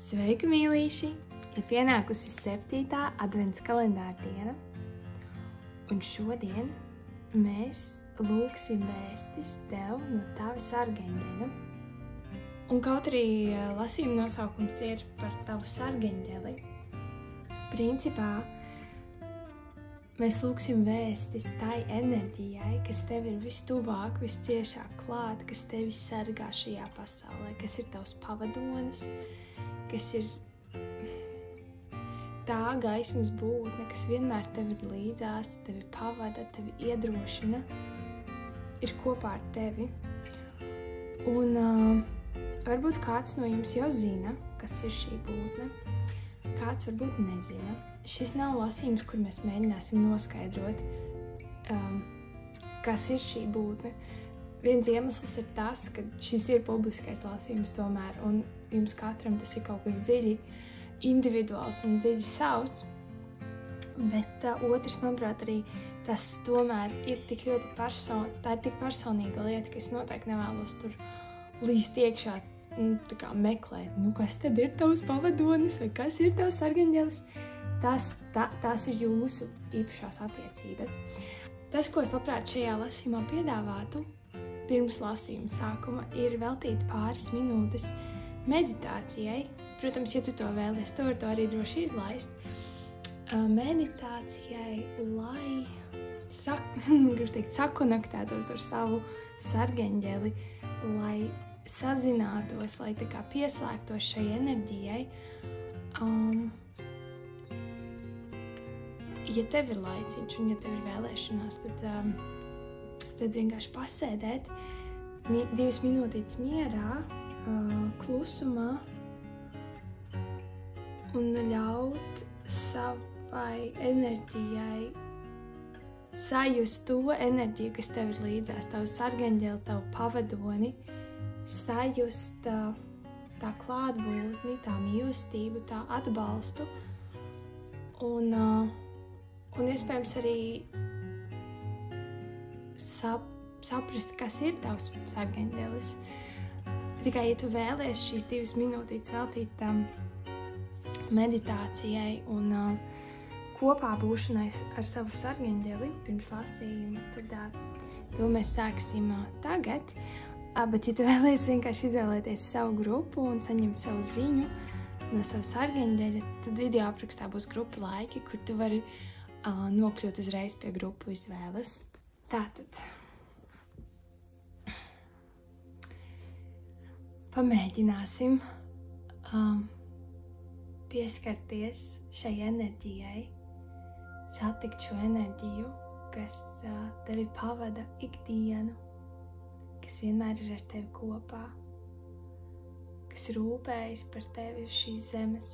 Sveiki, mīlīši! Ir pienākusi 7. advents kalendāra diena, un šodien mēs lūgsim vēstis tev no tava sargeņģeļa. Un kaut arī lasījuma nosaukums ir par tavu sargeņģeli, principā mēs lūgsim vēstis tai enerģijai, kas tev ir vistuvāk, visciešāk klāt, kas tevi sargā šajā pasaulē, kas ir tavs pavadonis, kas ir tā gaismas būtne, kas vienmēr tevi ir līdzās, tevi pavada, tevi iedrošina, ir kopā ar tevi. Un varbūt kāds no jums jau zina, kas ir šī būtne, kāds varbūt nezina. Šis nav lasījums, kur mēs mēģināsim noskaidrot, kas ir šī būtne. Viens iemesls ir tas, ka šis ir publiskais lasījums tomēr, un jums katram tas ir kaut kas dziļi individuāls un dziļi savs, bet otrs, manuprāt, arī tas tomēr ir tik ļoti tā ir tik personīga lieta, ka es noteikti nevēlos tur līst iekšā, tā kā meklēt, kas tad ir tavs pavadonis vai kas ir tavs sargeņģelis. Tās ir jūsu īpašās attiecības. Tas, ko es labprāt šajā lasījumā piedāvātu, pirms lasījuma sākuma, ir veltīt pāris minūtes meditācijai. Protams, ja tu to vēlies, tu vari to arī droši izlaist. Meditācijai, lai sakonektētos ar savu sargeņģeli, lai sazinātos, lai tā kā pieslēgtos šai enerģijai. Ja tev ir laiciņš un ja tev ir vēlēšanās, tad vienkārši pasēdēt 2 minūtītes mierā, klusumā un ļaut savai enerģijai sajust to enerģiju, kas tev ir līdzās, tavu sargeņģeli, tavu pavadoni, sajust tā klātbūtni, tā mīlestību, tā atbalstu un iespējams arī saprast, kas ir tavs sargeņģelis. Tikai, ja tu vēlies šīs 2 minūtītes veltīt meditācijai un kopā būšanai ar savu sargeņģeli pirms lasījuma, tad to mēs sāksim tagad. Bet, ja tu vēlies vienkārši izvēlēties savu grupu un saņemt savu ziņu no savu sargeņģeļa, tad video aprakstā būs grupa laiki, kur tu vari nokļūt uzreiz pie grupu izvēles. Tātad pamēģināsim pieskarties šai enerģijai, satikt šo enerģiju, kas tevi pavada ikdienu, kas vienmēr ir ar tevi kopā, kas rūpējas par tevi uz šīs zemes,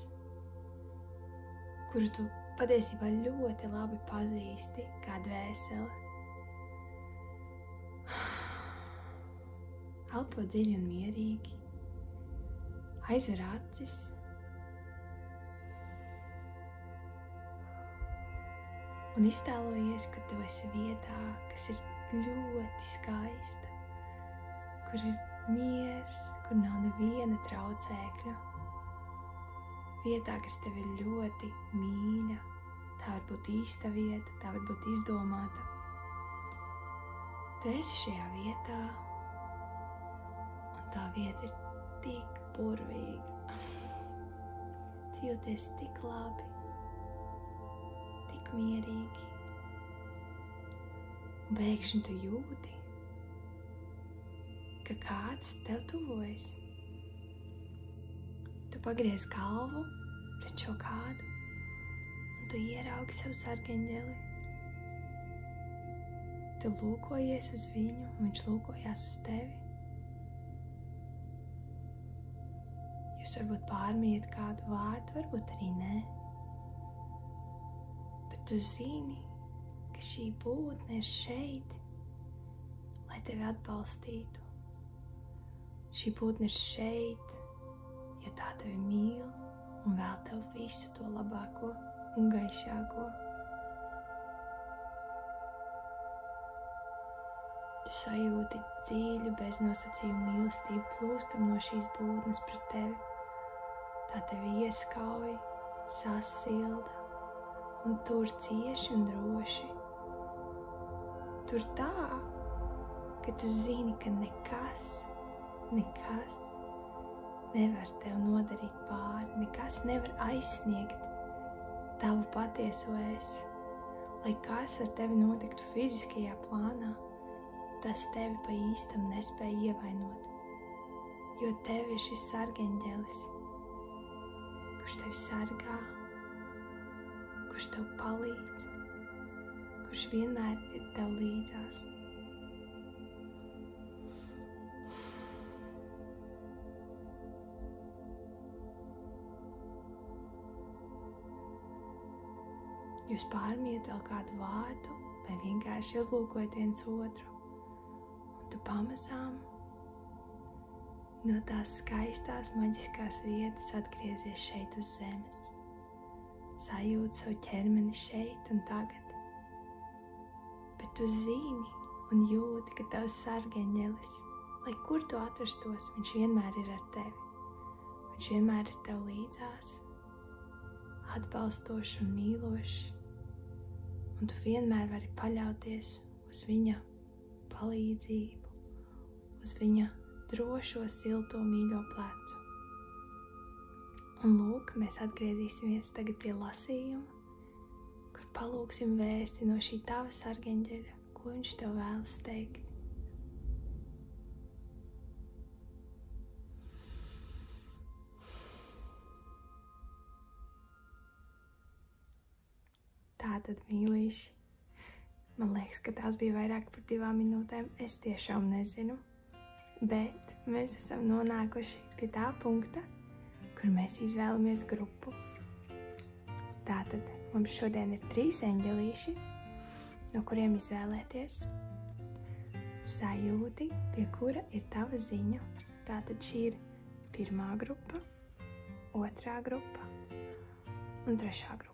kuru tu patiesībā ļoti labi pazīsti kā dvēseli. Elpo dziļi un mierīgi, aizver acis un iztēlojies, ka tu esi vietā, kas ir ļoti skaista, kur ir miers, kur nav neviena traucēkļa. Vietā, kas tev ir ļoti mīļa, tā var būt īsta vieta, tā var būt izdomāta. Tu esi šajā vietā, un tā vieta ir tik burvīga. Tu jūties tik labi, tik mierīgi. Un pēkšņi tu jūti, ka kāds tev tuvojas. Tu pagriez galvu pret šo kādu, un tu ieraugi savu sargeņģeli. Tu lūkojies uz viņu, un viņš lūkojās uz tevi. Jūs varbūt pārmijat kādu vārdu, varbūt arī nē. Bet tu zini, ka šī būtne ir šeit, lai tevi atbalstītu. Šī būtne ir šeit, jo tā tevi mīl un vēl tev visu to labāko un gaišāko. Tu sajūti dziļu beznosacījumu mīlestību plūstam no šīs būtnes pret tevi. tā tevi ieskauj, sasilda un tur cieši un droši. Tur tā, ka tu zini, ka nekas nevar tev nodarīt pāri, nekas nevar aizsniegt tavu patieso es. Lai kas ar tevi notiktu fiziskajā plānā, tas tevi pa īstam nespēja ievainot, jo tev ir šis sargeņģelis, kurš tevi sargā, kurš tev palīdz, kurš vienmēr ir tev līdzās. Jūs pārmiet vēl kādu vārdu vai vienkārši uzlūkojat viens otru, un tu pamazām no tās skaistās maģiskās vietas atgriezies šeit uz zemes. Sajūti savu ķermeni šeit un tagad, bet tu zini un jūti, ka tavs sargeņģelis, lai kur tu atrastos, viņš vienmēr ir ar tevi. Viņš vienmēr ir tev līdzās, atbalstošs un mīlošs, un tu vienmēr vari paļauties uz viņa palīdzību, uz viņa drošo, silto, mīļo plecu. Un lūk, mēs atgriezīsimies tagad pie lasījuma, kur palūksim vēsti no šī tava sargeņģeļa, ko viņš tev vēlas teikt. Tātad, mīlīši, man liekas, ka tās bija vairāk par 2 minūtēm, es tiešām nezinu, bet mēs esam nonākuši pie tā punkta, kur mēs izvēlamies grupu. Tātad mums šodien ir 3 eņģelīši, no kuriem izvēlēties sajūti, pie kura ir tava ziņa. Tātad šī ir 1. grupa, 2. grupa un 3. grupa.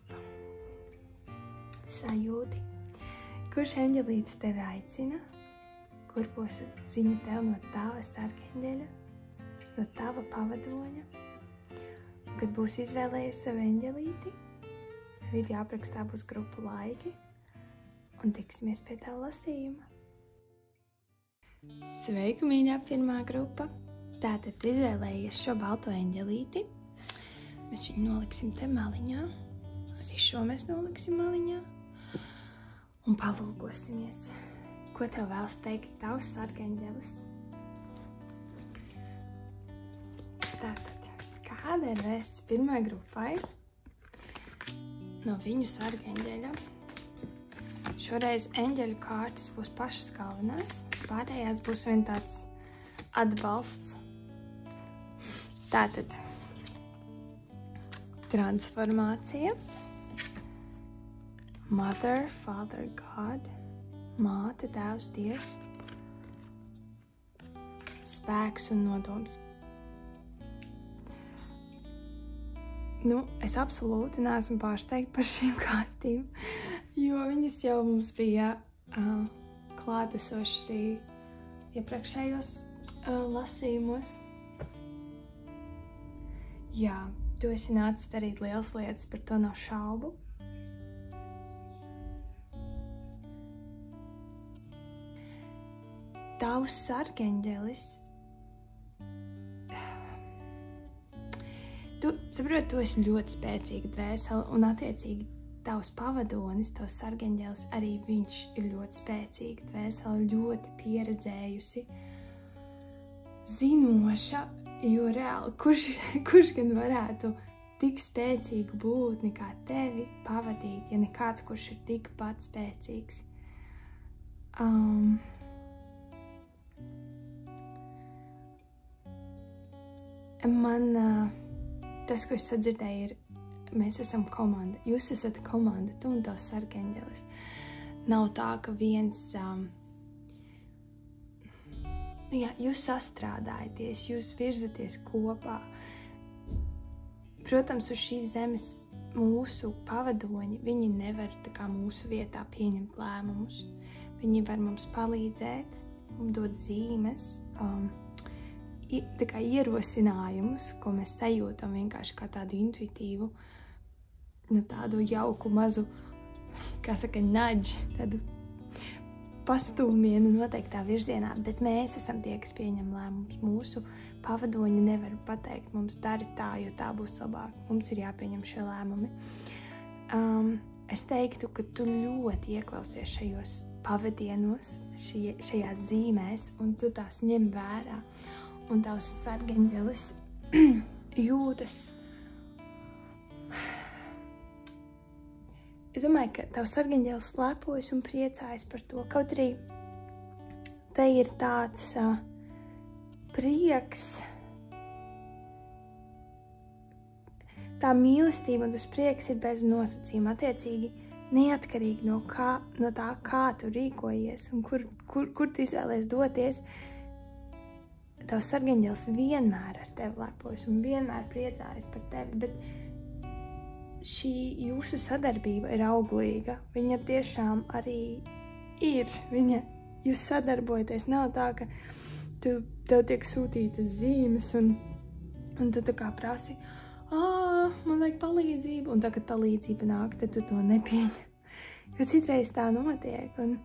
Sajūti, kurš eņģelītis tevi aicina, kur būs ziņa tev no tava sargeņģeļa, no tava pavadoņa. Un, kad būs izvēlējies savu eņģelīti, video aprakstā būs grupu laiki, un tiksimies pie tava lasījuma. Sveiku, mīļā 1. grupa! Tātad tu izvēlējies šo balto eņģelīti. Mēs viņu noliksim te maliņā. Arī šo mēs noliksim maliņā. Un palūkosimies, ko tev vēlas teikt tavs sargeņģelis. Tātad, kāda ir vēsts 1. grupai no viņu sargeņģeļa? Šoreiz eņģeļu kārtas būs pašas galvenās, pārējās būs vien tāds atbalsts. Tātad, transformācija. Mother, Father, God, māte, tēvs, Dievs, spēks un nodoms. Es absolūti neesmu pārsteigta par šīm kārtīm, jo viņas jau mums bija klātesošas arī iepriekšējos lasījumos. Jā, tu esi nācis darīt lielas lietas, par to nav šaubu. Tavs sargeņģelis, tu esi ļoti spēcīga dvēsele, un attiecīgi tavs pavadonis, tavs sargeņģelis, arī viņš ir ļoti spēcīga dvēsele, ļoti pieredzējusi, zinoša, jo reāli, kurš gan varētu tik spēcīgu būtni kā tevi pavadīt, ja nekāds, kurš ir tikpat spēcīgs. Tas, ko es sadzirdēju, ir, mēs esam komanda. Jūs esat komanda, tu un tavs sargeņģelis. Nav tā, ka viens, jūs sastrādājaties, jūs virzaties kopā. Protams, uz šīs zemes mūsu pavadoņi, viņi nevar tā kā mūsu vietā pieņemt lēmumus. Viņi var mums palīdzēt, dot zīmes, tā kā ierosinājumus, ko mēs sajūtam vienkārši kā tādu intuitīvu, tādu jauku mazu, kā saka, nudge, tādu pastūmienu noteiktā virzienā, bet mēs esam tie, kas pieņem lēmumus. Mūsu pavadoņi nevar pateikt, mums dari tā, jo tā būs labāk. Mums ir jāpieņem šie lēmumi. Es teiktu, ka tu ļoti ieklausies šajos pavadienos, šajās zīmēs, un tu tās ņem vērā, un tavs sargaņģelis jūtas. Es domāju, ka tavs sargaņģelis lepojas un priecājas par to, kaut arī te ir tāds prieks, tā mīlestība un tas prieks ir bez nosacījuma, attiecīgi neatkarīgi no tā, kā tu rīkojies un kur tu izvēlies doties. Tavs sargaņģelis vienmēr ar tevi lepojas un vienmēr priecājas par tevi, bet šī jūsu sadarbība ir auglīga. Viņa tiešām arī ir. Jūs sadarbojaties, nav tā, ka tev tiek sūtītas zīmes un tu tā kā prasi, man vajag palīdzību, un tā, kad palīdzība nāk, tad tu to nepieņem. Jo citreiz tā notiek, un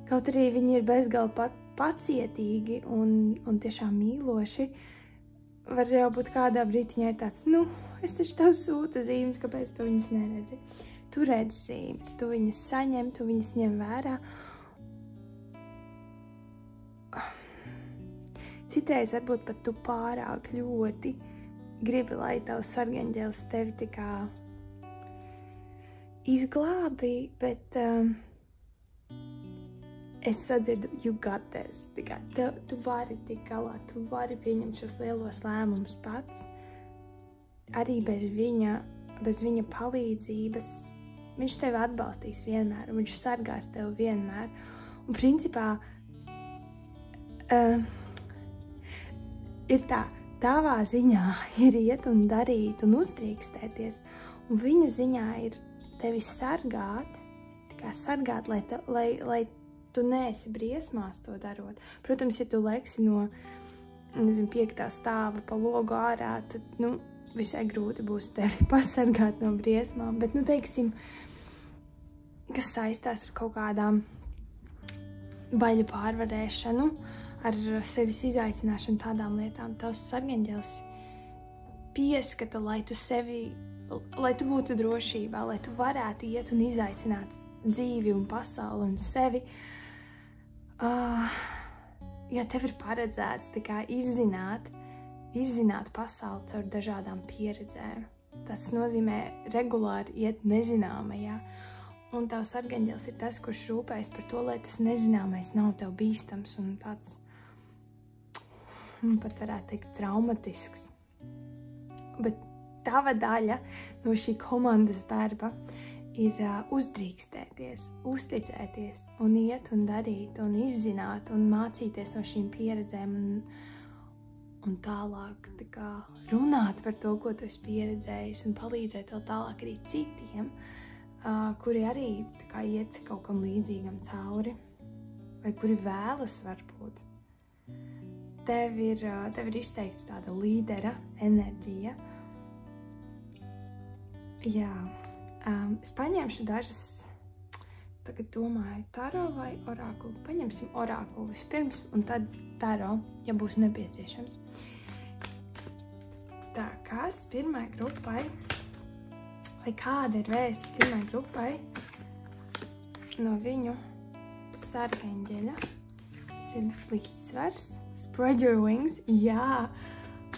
kaut arī viņi ir bezgalīgi pacietīgi un tiešām mīloši, var jau būt kādā brītiņā ir tāds, es taču tev sūtu zīmes, kāpēc tu viņas neredzi. Tu redzi zīmes, tu viņas saņem, tu viņas ņem vērā. Citreiz varbūt pat tu pārāk ļoti gribi, lai tavs sargaņģelis tevi tā kā izglābi, bet es sadzirdu, you got this. Tu vari tik galā, tu vari pieņemt šos lielos lēmumus pats. Arī bez viņa palīdzības viņš tevi atbalstīs vienmēr, un viņš sargās tevi vienmēr. Un principā ir tā, tavā ziņā ir iet un darīt un uzdrīkstēties, un viņa ziņā ir tevi sargāt, lai tu neesi briesmās to darot. Protams, ja tu leksi no, 5. stāva pa logu ārā, tad, visai grūti būs tevi pasargāt no briesmām, bet, teiksim, kas saistās ar kaut kādām baļu pārvarēšanu, ar sevis izaicināšanu, tādām lietām, tavs sargaņģelis pieskata, lai tu būtu drošībā, lai tu varētu iet un izaicināt dzīvi un pasauli un sevi. Ja tev ir paredzēts tā kā izzināt pasauli caur dažādām pieredzēm. Tas nozīmē regulāri iet nezināmajā. Un tavs sargaņģelis ir tas, kurš rūpējas par to, lai tas nezināmais nav tev bīstams un tāds, pat varētu teikt, traumatisks. Bet tava daļa no šī komandas darba ir uzdrīkstēties, uzticēties un iet un darīt un izzināt un mācīties no šīm pieredzēm un tālāk tā kā runāt par to, ko tu esi pieredzējis un palīdzēt vēl tālāk arī citiem, kuri arī tā kā iet kaut kam līdzīgam cauri vai kuri vēlas varbūt. Tev ir izteikts tāda līdera enerģija. Jā. Es paņemšu dažas, tagad domāju, taro vai orakulu. Paņemsim orakulu vispirms un tad taro, ja būs nepieciešams. Tā, kas pirmai grupai, vai kāda ir vēsts pirmai grupai no viņu sargaņģeļa? Tas ir līdzsvars, spread your wings, jā,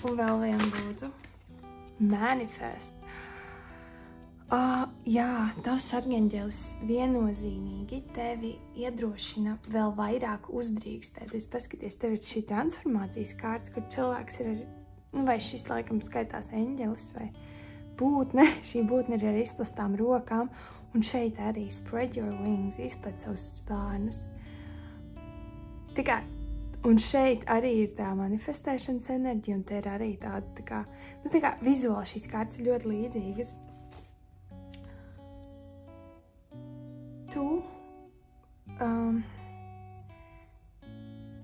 un vēl vienu lūdzu, manifest. Jā, tavs sargaņģelis viennozīmīgi tevi iedrošina vēl vairāk uzdrīkstēties. Paskaties, tev ir šī transformācijas kārts, kur cilvēks ir, vai šis laikam skaitās eņģelis vai būtne, šī būtne ir ar izplastām rokām, un šeit arī spread your wings, izplat savus spārnus. Tikai, un šeit arī ir tā manifestēšanas enerģija, un te ir arī tāda, tā kā vizuāli šīs kārtas ir ļoti līdzīgas.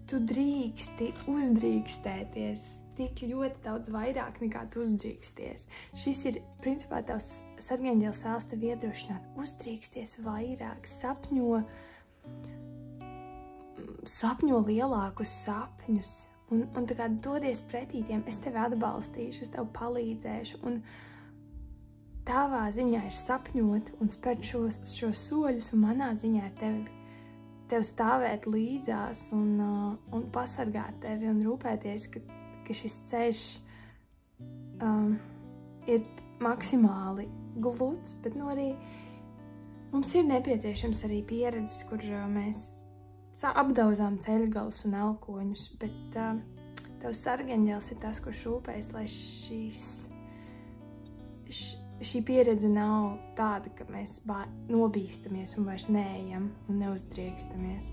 Tu drīksti uzdrīkstēties tik ļoti daudz vairāk nekā tu uzdrīksties. Šis ir, principā, tavs sargaņģēlis vēlas tevi iedrošināt, uzdrīksties vairāk, sapņo lielākus sapņus un tā kā dodies pretī tiem, es tevi atbalstīšu, es tev palīdzēšu, un tavā ziņā ir sapņot un spērt šos soļus, un manā ziņā ir tev stāvēt līdzās un pasargāt tevi un rūpēties, ka šis ceļš ir maksimāli gluds, bet arī mums ir nepieciešams arī pieredzes, kur mēs apdauzām ceļgalus un elkoņus, bet tavs sargaņģēlis ir tas, kurš rūpējas, lai šī pieredze nav tāda, ka mēs nobīstamies un vairs neejam un neuzdriekstamies.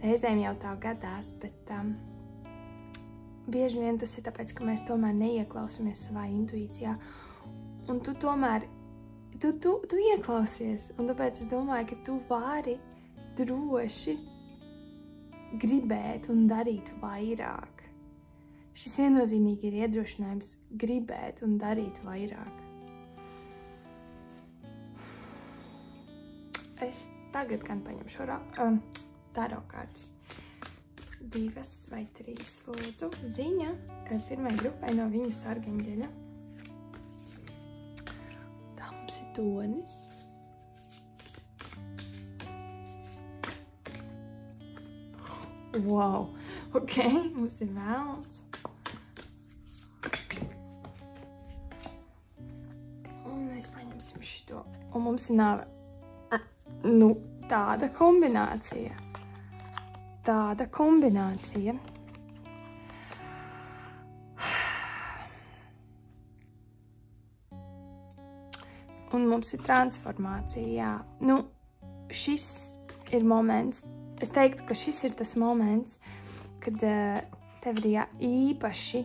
Reizēm jau tā gadās, bet bieži vien tas ir tāpēc, ka mēs tomēr neieklausamies savā intuīcijā. Un tu tomēr, tu ieklausies, un tāpēc es domāju, ka tu vari droši gribēt un darīt vairāk. Šis viennozīmīgi ir iedrošinājums gribēt un darīt vairāk. Es tagad gan paņemšu taro kārtas. 2 vai 3 lūdzu. Ziņa pirmai grupai no viņu sargaņģeļa. Tā mums ir tonis. Wow! Ok, mums ir velns. Un mēs paņemsim šito. Un mums ir nāve. Nu, tāda kombinācija. Un mums ir transformācija, jā. Nu, šis ir moments, es teiktu, ka šis ir tas moments, kad tev ir īpaši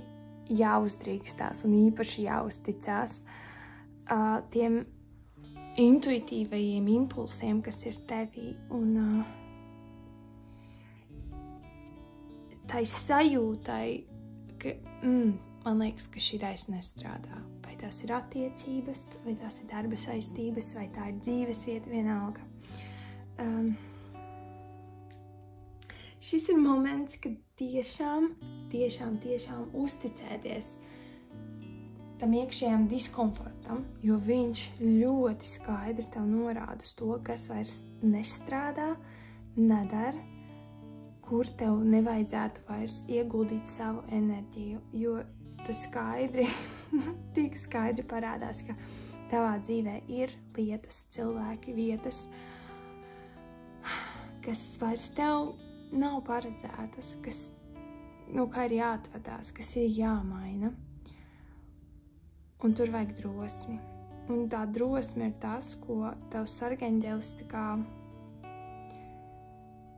jāuzdrīkstās un īpaši jāuzticās tiem intuitīvajiem impulsiem, kas ir tevī, un tai sajūtai, ka, man liekas, ka šī taisa nestrādā. Vai tās ir attiecības, vai tās ir darba saistības, vai tā ir dzīves vieta, vienalga. Šis ir moments, kad tiešām uzticēties tam iekšējām diskomfortam, jo viņš ļoti skaidri tev norāda uz to, kas vairs nestrādā, nedara, kur tev nevajadzētu vairs ieguldīt savu enerģiju, jo tu skaidri, tik skaidri parādās, ka tavā dzīvē ir lietas, cilvēki, vietas, kas vairs tev nav paredzētas, kas, kā ir jāatvedās, kas ir jāmaina. Un tur vajag drosmi. Un tā drosme ir tas, ko tavs sargaņģēlis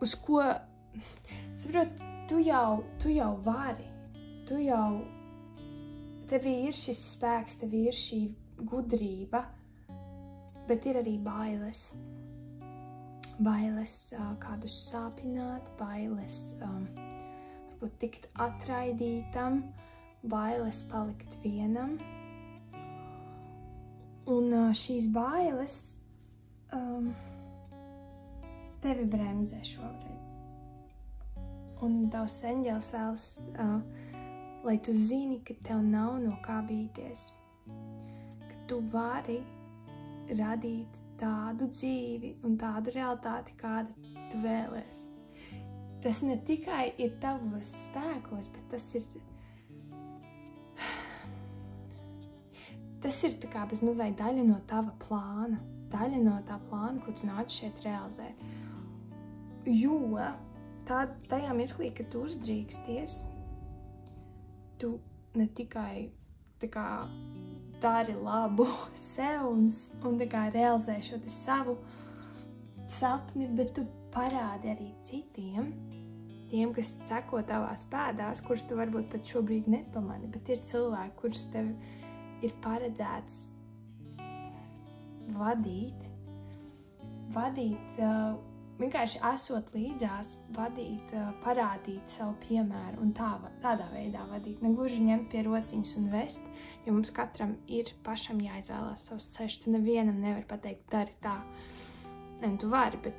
uz ko, saprot, tu jau vari. Tevī ir šis spēks, tevī ir šī gudrība, bet ir arī bailes. Bailes kādus sāpināt, bailes varbūt tikt atraidītam, bailes palikt vienam. Un šīs bailes tevi bremzē šobrīd. Un tavs eņģēlis vēlas, lai tu zini, ka tev nav no kā bīties. Ka tu vari radīt tādu dzīvi un tādu realitāti, kādu tu vēlies. Tas ne tikai ir tavos spēkos, bet tas ir tā kā bez mazliet daļa no tava plāna. Daļa no tā plāna, ko tu nāc šeit realizēt. Jo tajā mirklī, kad tu uzdrīksties, tu ne tikai tā kā dari labu sev un tā kā realizē šo te savu sapni, bet tu parādi arī citiem, tiem, kas seko tavās pēdās, kurus tu varbūt pat šobrīd nepamani, bet ir cilvēki, kurus tev ir paredzēts vadīt vienkārši esot līdzās, vadīt, parādīt savu piemēru un tādā veidā vadīt. Negluži ņemt pie rociņas un vest, jo mums katram ir pašam jāizvēlās savs ceļš. Tu nevienam nevar pateikt, dari tā. Ne, tu vari, bet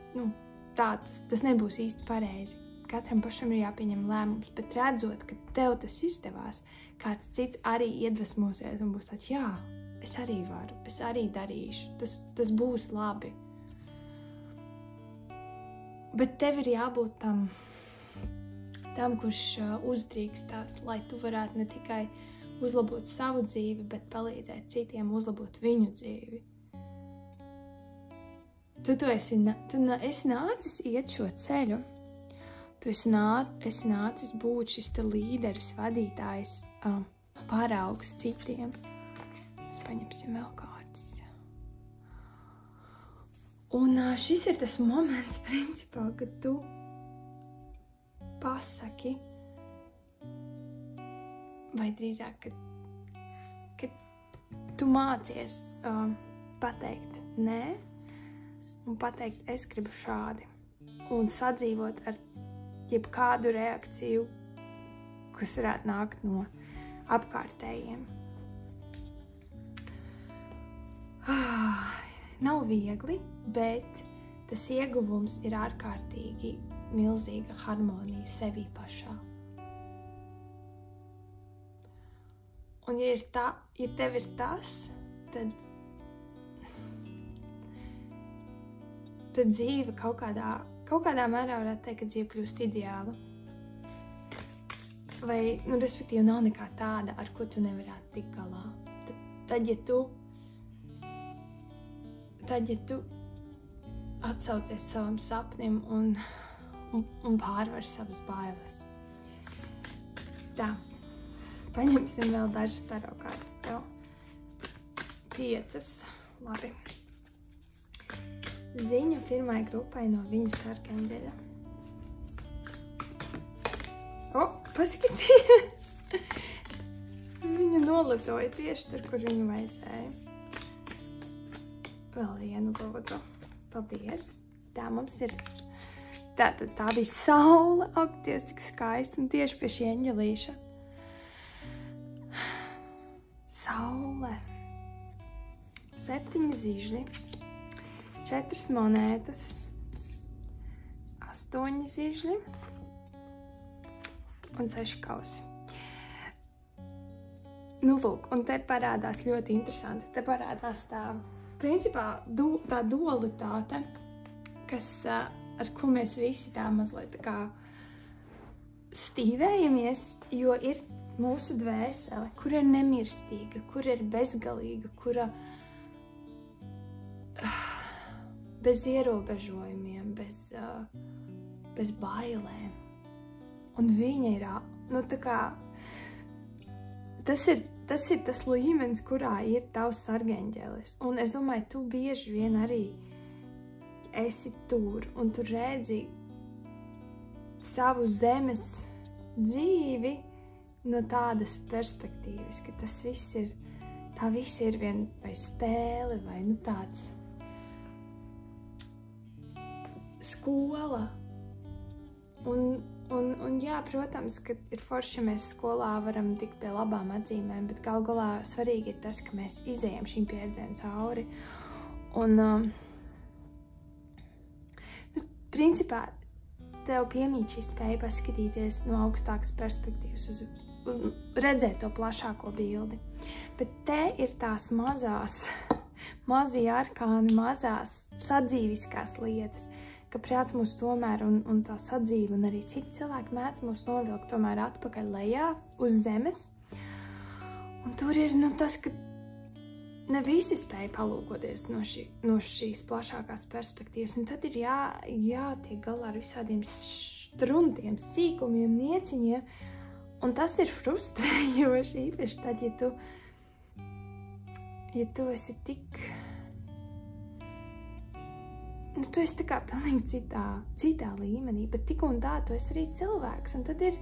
tā tas nebūs īsti pareizi. Katram pašam ir jāpieņem lēmums, bet redzot, ka tev tas izdevās, kāds cits arī iedvesmosies un būs tāds, jā, es arī varu, es arī darīšu, tas būs labi. Bet tev ir jābūt tam, kurš uzdrīkstās, lai tu varētu ne tikai uzlabot savu dzīvi, bet palīdzēt citiem uzlabot viņu dzīvi. Tu esi nācis iet šo ceļu. Tu esi nācis būt šis te līderis, vadītājs, paraugs citiem. Mēs paņemsim vēl kārtas. Un šis ir tas moments, principā, kad tu pasaki, vai drīzāk, kad tu mācies pateikt nē, un pateikt, es gribu šādi, un sadzīvot ar jebkādu reakciju, kas varētu nākt no apkārtējiem. Nav viegli, bet tas ieguvums ir ārkārtīgi milzīga harmonija sevī pašā. Un ja tev ir tas, tad dzīve kaut kādā mērā varētu teikt, ka dzīve kļūst ideāla. Vai, respektīvi, nav nekā tāda, ar ko tu nevarētu tikt galā. Tad, ja tu atsaucies savam sapnim un pārvar savas bailes. Tā, paņemsim vēl dažas taro kārtas tev. 5, labi. Ziņa pirmai grupai no viņu sarkanģeļa. Paskaties! Viņa nolidoja tieši tur, kur viņu vajadzēja. Vēl vienu lūdzu. Paldies! Tā mums ir... Tā bija saule. Ak, Dievs, cik skaisti. Un tieši pie šī eņģelīša. Saule. 7 zižļi. 4 monētas, 8 zižļi un 6 kausi. Lūk, un te parādās ļoti interesanti. Te parādās tā, principā, tā dualitāte, ar ko mēs visi tā mazliet tā kā stīvējamies, jo ir mūsu dvēsele, kur ir nemirstīga, kur ir bezgalīga, kura bez ierobežojumiem, bez bailēm. Un viņa ir, tā kā, tas ir tas līmenis, kurā ir tavs sargeņģelis. Un es domāju, tu bieži vien arī esi tur, un tu redzi savu zemes dzīvi no tādas perspektīvas, ka tas viss ir vien vai spēle, vai tāds skola. Un jā, protams, ka ir forši, ja mēs skolā varam tikt pie labām atzīmēm, bet galu galā svarīgi ir tas, ka mēs izējam šīm pieredzēm cauri. Un, principā, tev piemīt šī spēja paskatīties no augstākas perspektīvas, redzēt to plašāko bildi. Bet te ir tās mazie arkāni, mazās sadzīviskās lietas, ka prāts mūs tomēr un tā sadzīve un arī citi cilvēki mēdz mūs novilkt tomēr atpakaļ lejā uz zemes. Un tur ir tas, ka ne visi spēja palūkoties no šīs plašākās perspektīvas, un tad ir jātiek galā ar visādiem struntiem, sīkumiem, nieciņiem, un tas ir frustrējoši, īpaši tad, ja tu esi tik... tu esi tā kā pilnīgi citā līmenī, bet tik un tā tu esi arī cilvēks, un tad ir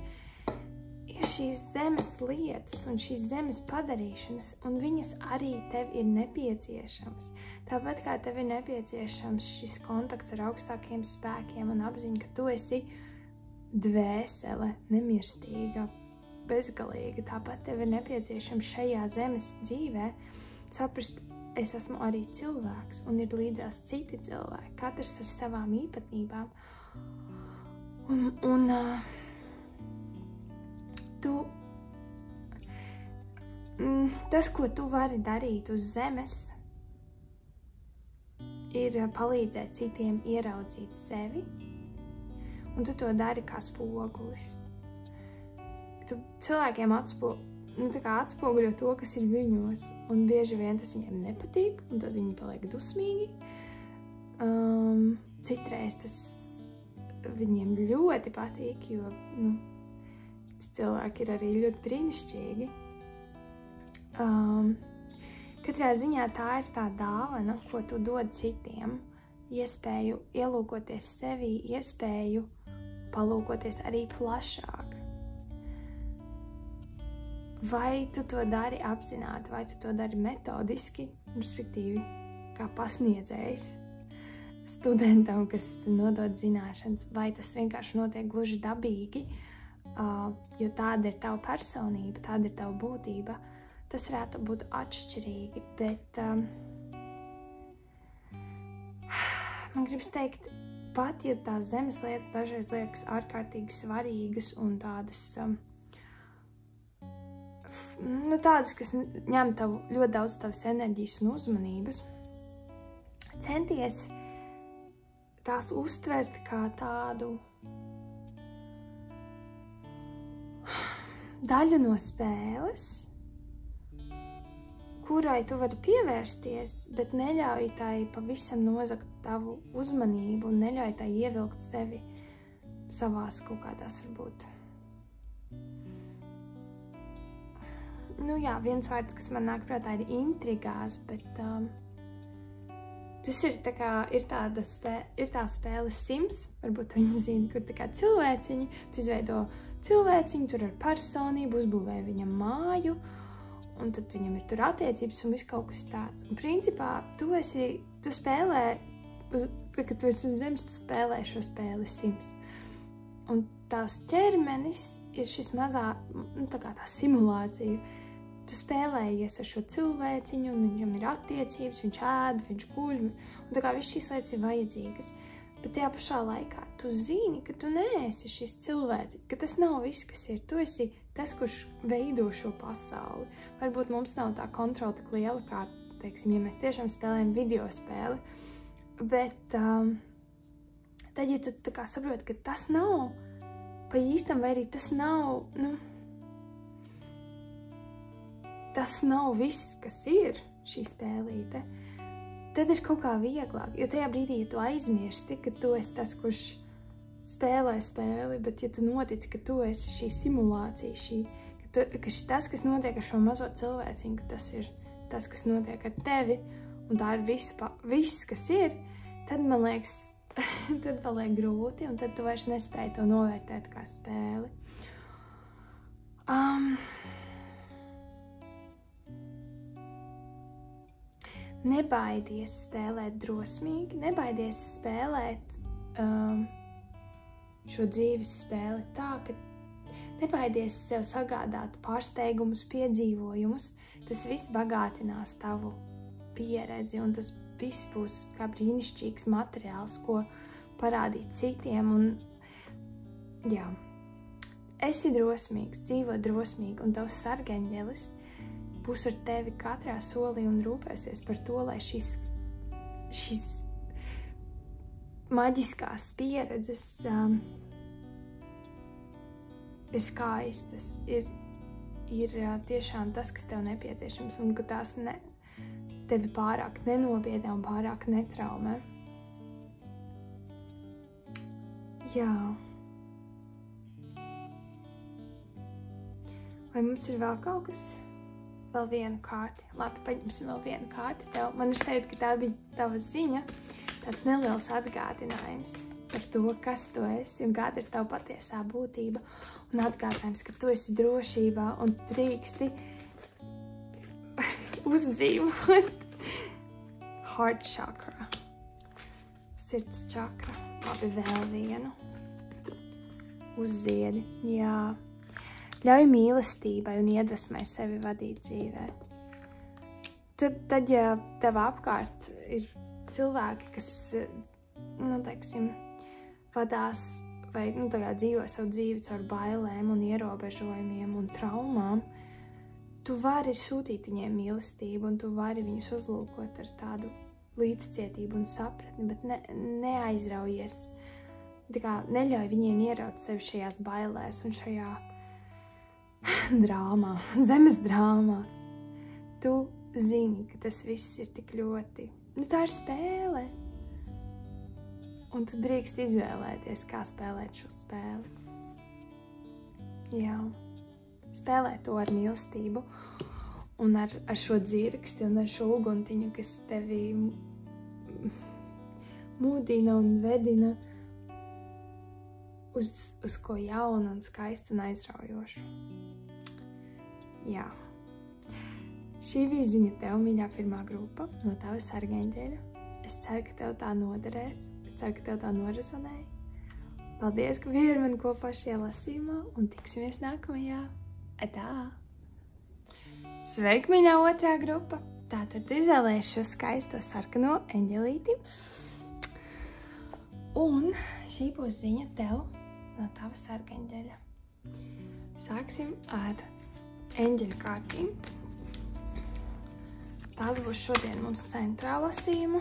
ir šīs zemes lietas un šīs zemes padarīšanas, un viņas arī tev ir nepieciešamas. Tāpat kā tev ir nepieciešams šis kontakts ar augstākiem spēkiem un apziņa, ka tu esi dvēsele, nemirstīga, bezgalīga. Tāpat tev ir nepieciešams šajā zemes dzīvē saprast, es esmu arī cilvēks, un ir līdzās citi cilvēki, katrs ar savām īpatnībām. Tas, ko tu vari darīt uz zemes, ir palīdzēt citiem ieraudzīt sevi, un tu to dari kā spogulis. Tu cilvēkiem atspoguļo to, kas ir viņos, un bieži vien tas viņiem nepatīk, un tad viņi paliek dusmīgi. Citreiz tas viņiem ļoti patīk, jo cilvēki ir arī ļoti brīnišķīgi. Katrā ziņā tā ir tā dāvana, ko tu dod citiem, iespēju ielūkoties sevī, iespēju palūkoties arī plašāk. Vai tu to dari apzināti, vai tu to dari metodiski, respektīvi kā pasniedzējs studentam, kas nodod zināšanas, vai tas vienkārši notiek gluži dabīgi, jo tāda ir tava personība, tāda ir tava būtība. Tas varētu būt atšķirīgi, bet man gribas teikt, pat ja tās zemes lietas dažreiz liekas ārkārtīgi svarīgas un tādas, tādas, kas ņem ļoti daudz tavas enerģijas un uzmanības, centies tās uztvert kā tādu daļu no spēles, kurai tu vari pievērsties, bet neļauj tai pavisam nozagt tavu uzmanību un neļauj tai ievilkt sevi savās kaut kādās varbūt. Viens vārds, kas man nāk prātā, ir intrigās, bet tas ir tā kā, ir tā spēle Sims, varbūt viņi zina, kur tā kā cilvēciņi, tu izveido cilvēciņu, tur ar personību, uzbūvē viņam māju, un tad viņam ir tur attiecības un viss kaut kas tāds. Un principā tu spēlē, kad tu esi uz zemes, tu spēlē šo spēli Sims. Un tās ķermenis ir šis mazā, tā kā tā simulācija. Tu spēlējies ar šo cilvēciņu, un viņam ir attiecības, viņš ēd, viņš guļ, un tā kā viss šīs lietas ir vajadzīgas. Bet tajā pašā laikā tu zini, ka tu neesi šis cilvēks, ka tas nav viss, kas ir. Tu esi tas, kurš veido šo pasauli. Varbūt mums nav tā kontrola tik liela, kā, teiksim, ja mēs tiešām spēlējam video spēli. Bet tad, ja tu tā kā saproti, ka tas nav pa īstam, vai arī tas nav, tas nav viss, kas ir šī spēlīte, tad ir kaut kā vieglāk. Jo tajā brīdī, ja tu aizmirsti, ka tu esi tas, kurš spēlē spēli, bet ja tu notici, ka tu esi šī simulācija, ka tas, kas notiek ar šo mazo cilvēciņu, ka tas ir tas, kas notiek ar tevi, un tā ir viss, kas ir, tad, man liekas, tad paliek grūti, un tad tu vairs nespēji to novērtēt kā spēli. Nebaidies spēlēt drosmīgi, nebaidies spēlēt šo dzīves spēli tā, ka nebaidies sev sagādāt pārsteigumus, piedzīvojumus. Tas viss bagātinās tavu pieredzi, un tas viss būs kā brīnišķīgs materiāls, ko parādīt citiem. Un, esi drosmīgs, dzīvo drosmīgi, un tavs sargeņģelis būs ar tevi katrā solī un rūpēsies par to, lai šis maģiskās pieredzes ir skaistas, ir tiešām tas, kas tev nepieciešams, un ka tās tevi pārāk nenobiedē un pārāk netraumē. Vai mums ir vēl kaut kas? Vēl vienu kārti. Labi, paņemsim vēl vienu kārti tev. Man ir šeit, ka tā bija tava ziņa, tāds neliels atgādinājums. par to, kas tu esi un kāda ir tava patiesā būtība un atgādinājums, ka tu esi drošībā un drīksti uzdzīvot. Heart chakra. Sirds čakra. Labi, vēl vienu. Uzziedi. Jā. Ļauj mīlestībai un iedvesmai sevi vadīt dzīvē. Tad, ja tev apkārt ir cilvēki, kas, teiksim, vadās vai, dzīvo savu dzīvi caur bailēm un ierobežojumiem un traumām, tu vari sūtīt viņiem mīlestību un tu vari viņus uzlūkot ar tādu līdzcietību un sapratni, bet neaizraujies, neļauj viņiem ieraut sevi šajās bailēs un šajā drāmā, zemes drāmā. Tu zini, ka tas viss ir tik ļoti, tā ir spēle. Un tu drīkst izvēlēties, kā spēlēt šo spēli. Jā. Spēlē to ar mīlestību un ar šo dzirksti un ar šo uguntiņu, kas tevi mudina un vedina uz ko jaunu un skaistu un aizraujošu. Jā. Šī bija ziņa tev, mīļā pirmā grupa no tava sargaņģeļa. Es ceru, ka tev tā noderēs. Es ceru, ka tev tā norezonēja. Paldies, ka biji ar mani kopā šajā lasījumā un tiksimies nākamajā. Atā! Sveiki, mīļā otrā grupa! Tātad izvēlējies šo skaisto sarkano eņģelīti. Un šī būs ziņa tev no tava sargaņģeļa. Sāksim ar eņģeļu kārtīm. Tās būs šodien mums centrā lasījuma.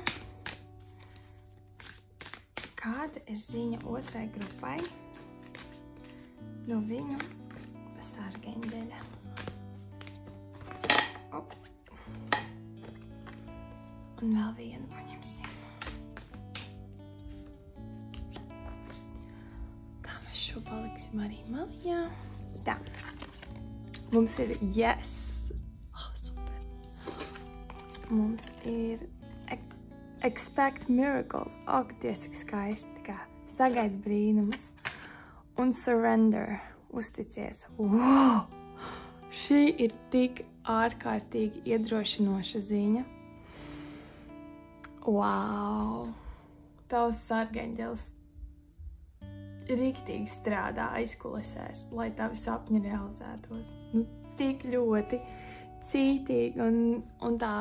Kāda ir ziņa otrai grupai no viņu sargaņģeļa? Un vēl vienu paņemsim. Tā mēs šo paliksim arī maliņā. Tā. Mums ir yes. Mums ir expect miracles. Tiesik skaisti, kā sagaidi brīnumus. Un surrender. Uzticies. Wow! Šī ir tik ārkārtīgi iedrošinoša ziņa. Wow! Tavs sargaņģelis riktīgi strādā aizkulisēs, lai tavi sapņi realizētos. Tik ļoti cītīgi un tā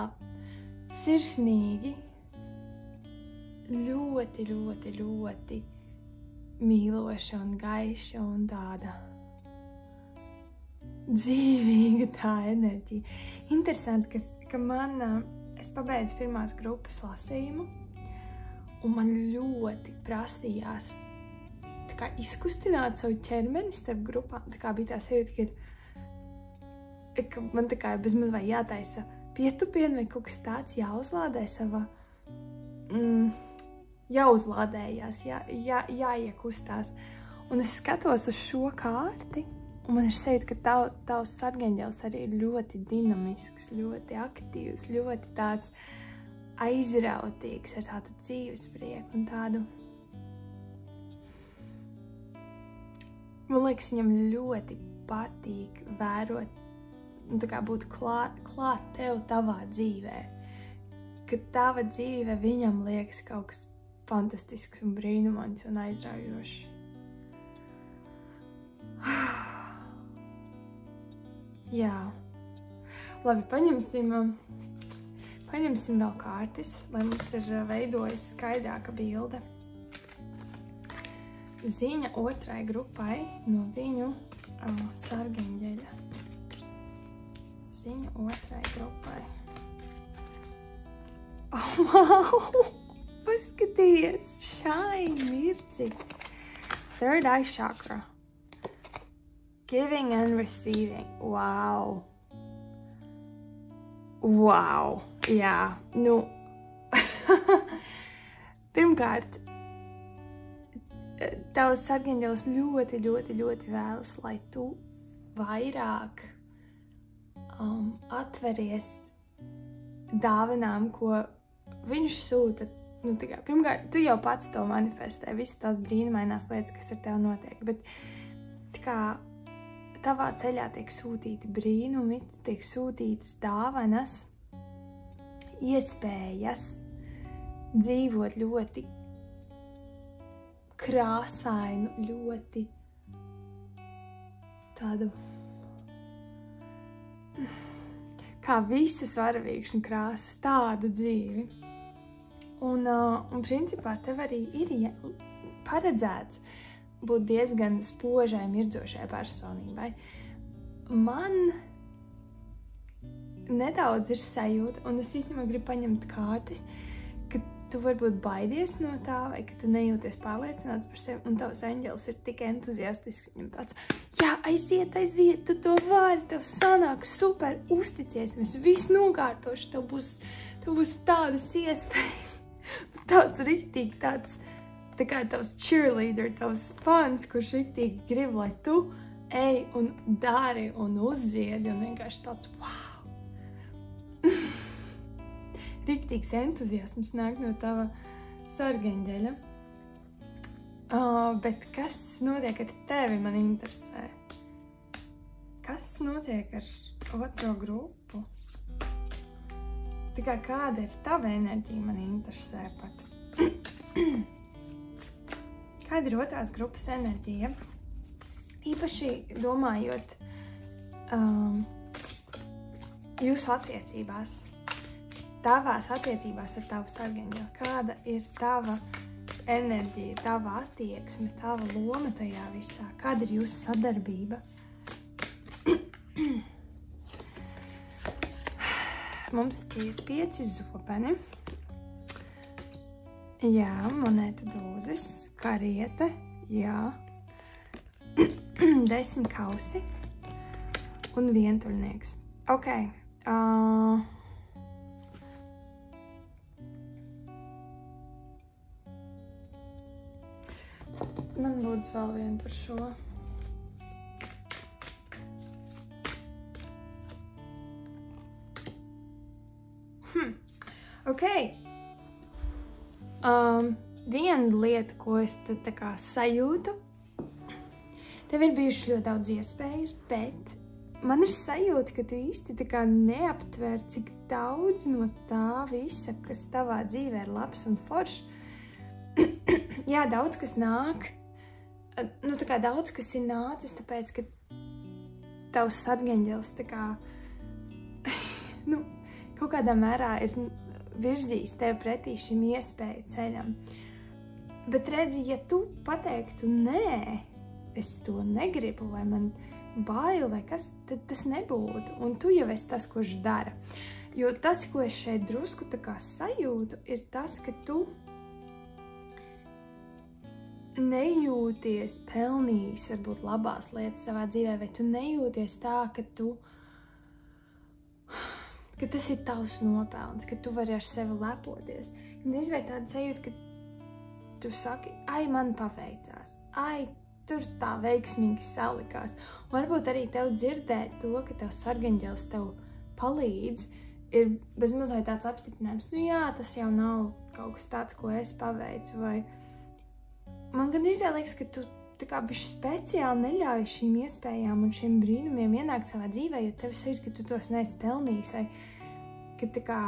sirsnīgi, ļoti, ļoti, ļoti mīloša un gaiša un tāda dzīvīga tā enerģija. Interesanti, ka es pabeidzu pirmās grupas lasījumu un man ļoti prasījās izkustināt savu ķermeni starp grupām. Bija tā sajūta, ka man bezmaz vai jātaisa pietupieni vai kaut kas tāds, jāuzlādē sava, jāuzlādējās, jāiekustās. Un es skatos uz šo kārti, un man ir sajūta, ka tavs sargaņģelis arī ir ļoti dinamisks, ļoti aktīvs, ļoti tāds aizrautīgs, ar tādu dzīvesprieku un tādu. Man liekas, viņam ļoti patīk vērot, būt klāt tev tavā dzīvē. Ka tava dzīve viņam liekas kaut kas fantastisks un brīnumains un aizraujošs. Jā. Labi, paņemsim vēl kārtis, lai mums ir veidojas skaidrāka bilde. Ziņa otrai grupai no viņu sargaņģeļa. Ziņa otrai grupai. Wow! Paskaties! Shine, mirci! Third eye chakra. Giving and receiving. Wow! Wow! Jā, pirmkārt, tavs sargaņģelis ļoti, ļoti, ļoti vēlas, lai tu vairāk atveries dāvanām, ko viņš sūta nu, tā kā, pirmkārt, tu jau pats to manifestē, visas tās brīnumainās lietas, kas ar tev notiek, bet tā kā tavā ceļā tiek sūtīti brīnumi, tiek sūtītas dāvanas, iespējas dzīvot ļoti krāsainu, ļoti tādu kā visas varavīkšņu krāsas, tādu dzīvi. Un principā tev arī ir paredzēts būt diezgan spožai, mirdzošai personībai. Man nedaudz ir sajūta, un es īstenībā gribu paņemt kārtas, ka tu varbūt baidies no tā, vai ka tu nejūties pārliecināts par sevi, un tavs eņģelis ir tik entuziastisks, viņam tāds, jā, aiziet, tu to vari, tev sanāk super, uzticies, mēs visu nokārtoši, tev būs tādas iespējas. Tāds riktīgi, tāds, tā kā tavs cheerleader, tavs fans, kurš riktīgi grib, lai tu ej un dari un uzziedi, un vienkārši tāds, wow! Riktīgs entuziasms nāk no tava sargeņģeļa. Bet kas notiek ar tevi, man interesē? Kas notiek ar otro grupu? Tā kā kāda ir tava enerģija, man interesē pat. Kāda ir otrās grupas enerģija? Īpaši domājot jūsu attiecībās, tavās attiecībās ar tavu sargeņģeli. Kāda ir tava enerģija, tava attieksme, tava loma tajā visā? Kāda ir jūsu sadarbība? Mums ir 5 zobeni. Jā, monētu dūzis, kariete, jā. 10 kausi un vientuļnieks. Ok. Man lūdzu vēl vienu par šo. Ok. Viena lieta, ko es te tā kā sajūtu, tev ir bijuši ļoti daudz iespējas, bet man ir sajūta, ka tu īsti tā kā neaptver, cik daudz no tā visa, kas tavā dzīvē ir labs un foršs. Jā, daudz kas nāk, nu tā kā daudz kas ir nācis, tāpēc, ka tavs sargeņģelis tā kā, nu, kaut kādā mērā ir virzījis tev pretī šim iespēju ceļam. Bet redzi, ja tu pateiktu, nē, es to negribu, vai man bail, vai kas, tad tas nebūtu. Un tu jau esi tas, kurš dara. Jo tas, ko es šeit drusku tā kā sajūtu, ir tas, ka tu nejūties pelnījis varbūt labās lietas savā dzīvē, vai tu nejūties tā, ka tas ir tavs nopelns, ka tu vari ar sevi lepoties. Un es vai tāda sajūta, ka tu saki, ai, man paveicās, ai, tur tā veiksmīgi salikās. Un varbūt arī tev dzirdēt to, ka tev sargeņģelis tev palīdz, ir bez mazliet tāds apstiprinājums, nu jā, tas jau nav kaut kas tāds, ko es paveicu, vai man gandrīz liekas, ka tu tā kā bišķi speciāli neļauj šīm iespējām un šiem brīnumiem ienākt savā dzīvē, jo tev sajūt, ka tu tos neesi pelnījis, vai ka tā kā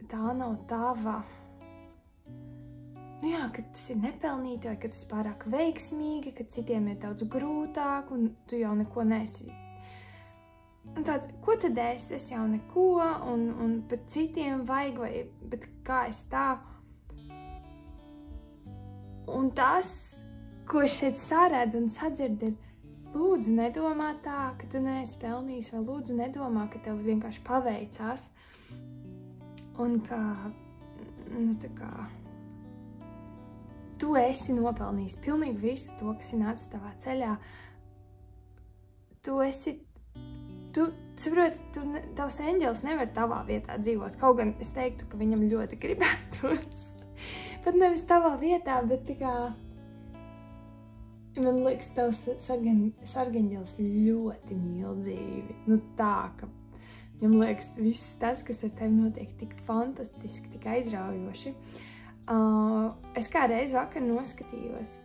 tā nav tava, nu jā, ka tas ir nepelnīti, vai ka tas pārāk veiksmīgi, ka citiem ir daudz grūtāk, un tu jau neko neesi. Un tāds, ko tad es jau neko, un pat citiem vajag, vai, bet kā es tā? Un tas, ko es šeit sārēdzu un sadzirdu, ir, lūdzu nedomā tā, ka tu neesi pelnījis, vai lūdzu nedomā, ka tev vienkārši paveicās. Un ka, nu tā kā, tu esi nopelnījis pilnīgi visu to, kas ir nācis tavā ceļā. Tu saproti, tavs eņģelis nevar tavā vietā dzīvot, kaut gan es teiktu, ka viņam ļoti gribētos. Pat nevis tavā vietā, bet tā kā, man liekas, tavs sargeņģelis ļoti mīl dzīvi. Nu tā, ka Viņam liekas, viss tas, kas ar tevi notiek, tik fantastiski, tik aizraujoši. Es kā reiz vakar noskatījos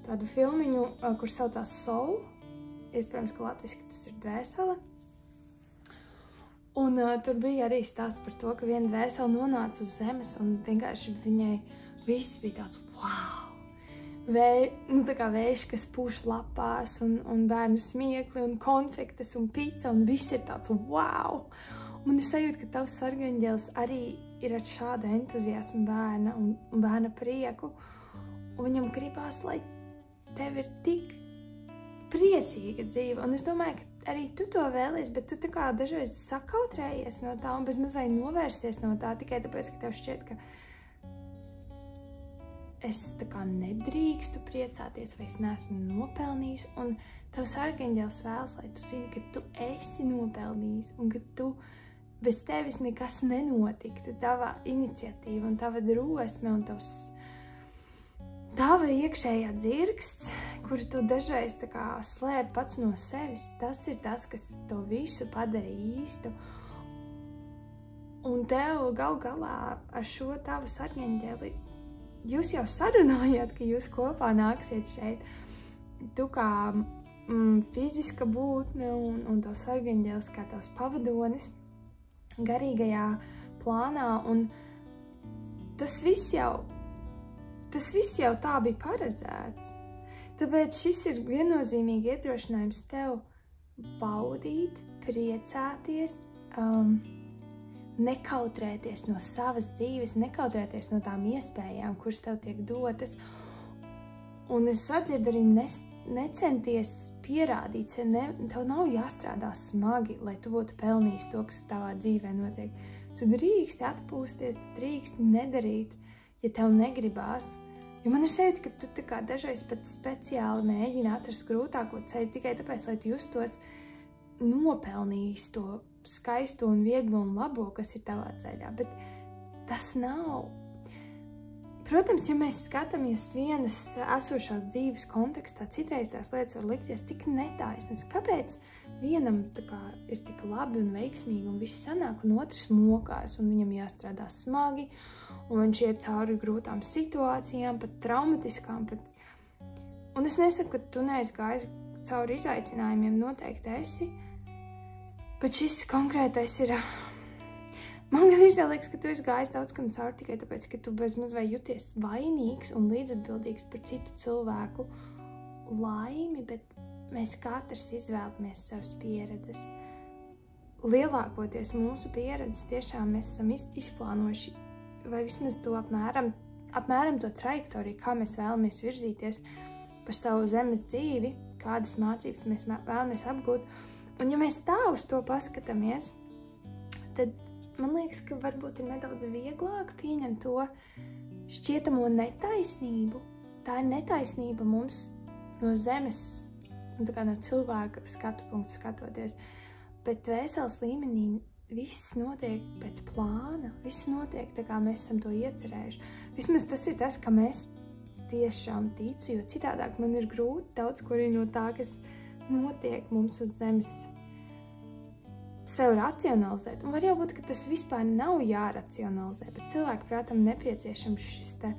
tādu filmiņu, kur saucās Soul. Iespējams, ka latviski tas ir dvēsele. Un tur bija arī stāsts par to, ka viena dvēsele nonāca uz zemes un vienkārši viņai viss bija tāds wow! Tā kā vējš, kas pūš lapās un bērnu smiekli un konfektes un pica un viss ir tāds wow! Un es sajūtu, ka tavs sargaņģēlis arī ir ar šādu entuziasmu bērna un bērna prieku. Un viņam gribās, lai tev ir tik priecīga dzīve. Un es domāju, ka arī tu to vēlies, bet tu tā kā dažreiz sakautrējies no tā un bezmaz vai novērsies no tā tikai tāpēc, ka tev šķiet, ka es tā kā nedrīkstu priecāties vai es neesmu nopelnījis. Un tavs sargaņģēlis vēlas, lai tu zini, ka tu esi nopelnījis un ka tu bez tevis nekas nenotiktu. Tava iniciatīva un tava drosme un tava iekšējā dzirksts, kuru tu dažreiz tā kā slēp pats no sevis, tas ir tas, kas to visu padara īstu. Un tev gal galā ar šo tavu sargaņģēli, jūs jau sarunājāt, ka jūs kopā nāksiet šeit. Tu kā fiziska būtne un tavs sargaņģēlis kā tavs pavadonis garīgajā plānā, un tas viss jau tā bija paredzēts. Tāpēc šis ir viennozīmīgi iedrošinājums tev baudīt, priecāties, nekautrēties no savas dzīves, nekautrēties no tām iespējām, kuras tev tiek dotas. Un es sadzirdu arī necenties pierādīt, tev nav jāstrādā smagi, lai tu būtu pelnījis to, kas tavā dzīvē notiek. Tu drīksti atpūsties, tu drīksti nedarīt, ja tev negribās. Jo man ir sajūta, ka tu tā kā dažreiz pat speciāli mēģini atrast grūtāko ceļu tikai tāpēc, lai tu justos nopelnījis to skaisto un vieglo un labo, kas ir tavā ceļā. Bet tas nav. Protams, ja mēs skatāmies vienas esošās dzīves kontekstā, citreiz tās lietas var likties tik netaisnas. Kāpēc vienam tā kā ir tik labi un veiksmīgi un viss sanāk, un otrs mokās, un viņam jāstrādā smagi, un viņš iet cauri grūtām situācijām, pat traumatiskām, Un es nesaku, ka tu neesi gājis cauri izaicinājumiem, noteikti esi, bet šis konkrētais ir... Man gan ir liekas, ka tu esi gājis daudz kam cauri tikai tāpēc, ka tu bezmaz vai jūties vainīgs un līdzatbildīgs par citu cilvēku laimi, bet mēs katrs izvēlamies savas pieredzes. Lielākoties mūsu pieredzes tiešām mēs esam izplānojuši, vai vismaz to apmēram to trajektoriju, kā mēs vēlamies virzīties par savu zemes dzīvi, kādas mācības mēs vēlamies apgūt. Un ja mēs tā uz to paskatāmies, tad man liekas, ka varbūt ir nedaudz vieglāk pieņemt to šķietamo netaisnību. Tā ir netaisnība mums no zemes, tā kā no cilvēka skatu punktu skatoties. Bet dvēseles līmenī viss notiek pēc plāna, viss notiek tā, kā mēs esam to iecerējuši. Vismaz tas ir tas, ka mēs tiešām ticu, jo citādāk man ir grūti daudz ko arī no tā, kas notiek mums uz zemes, sev racionalizēt. Un var jau būt, ka tas vispār nav jāracionalizē, bet cilvēku prātam nepieciešams šis te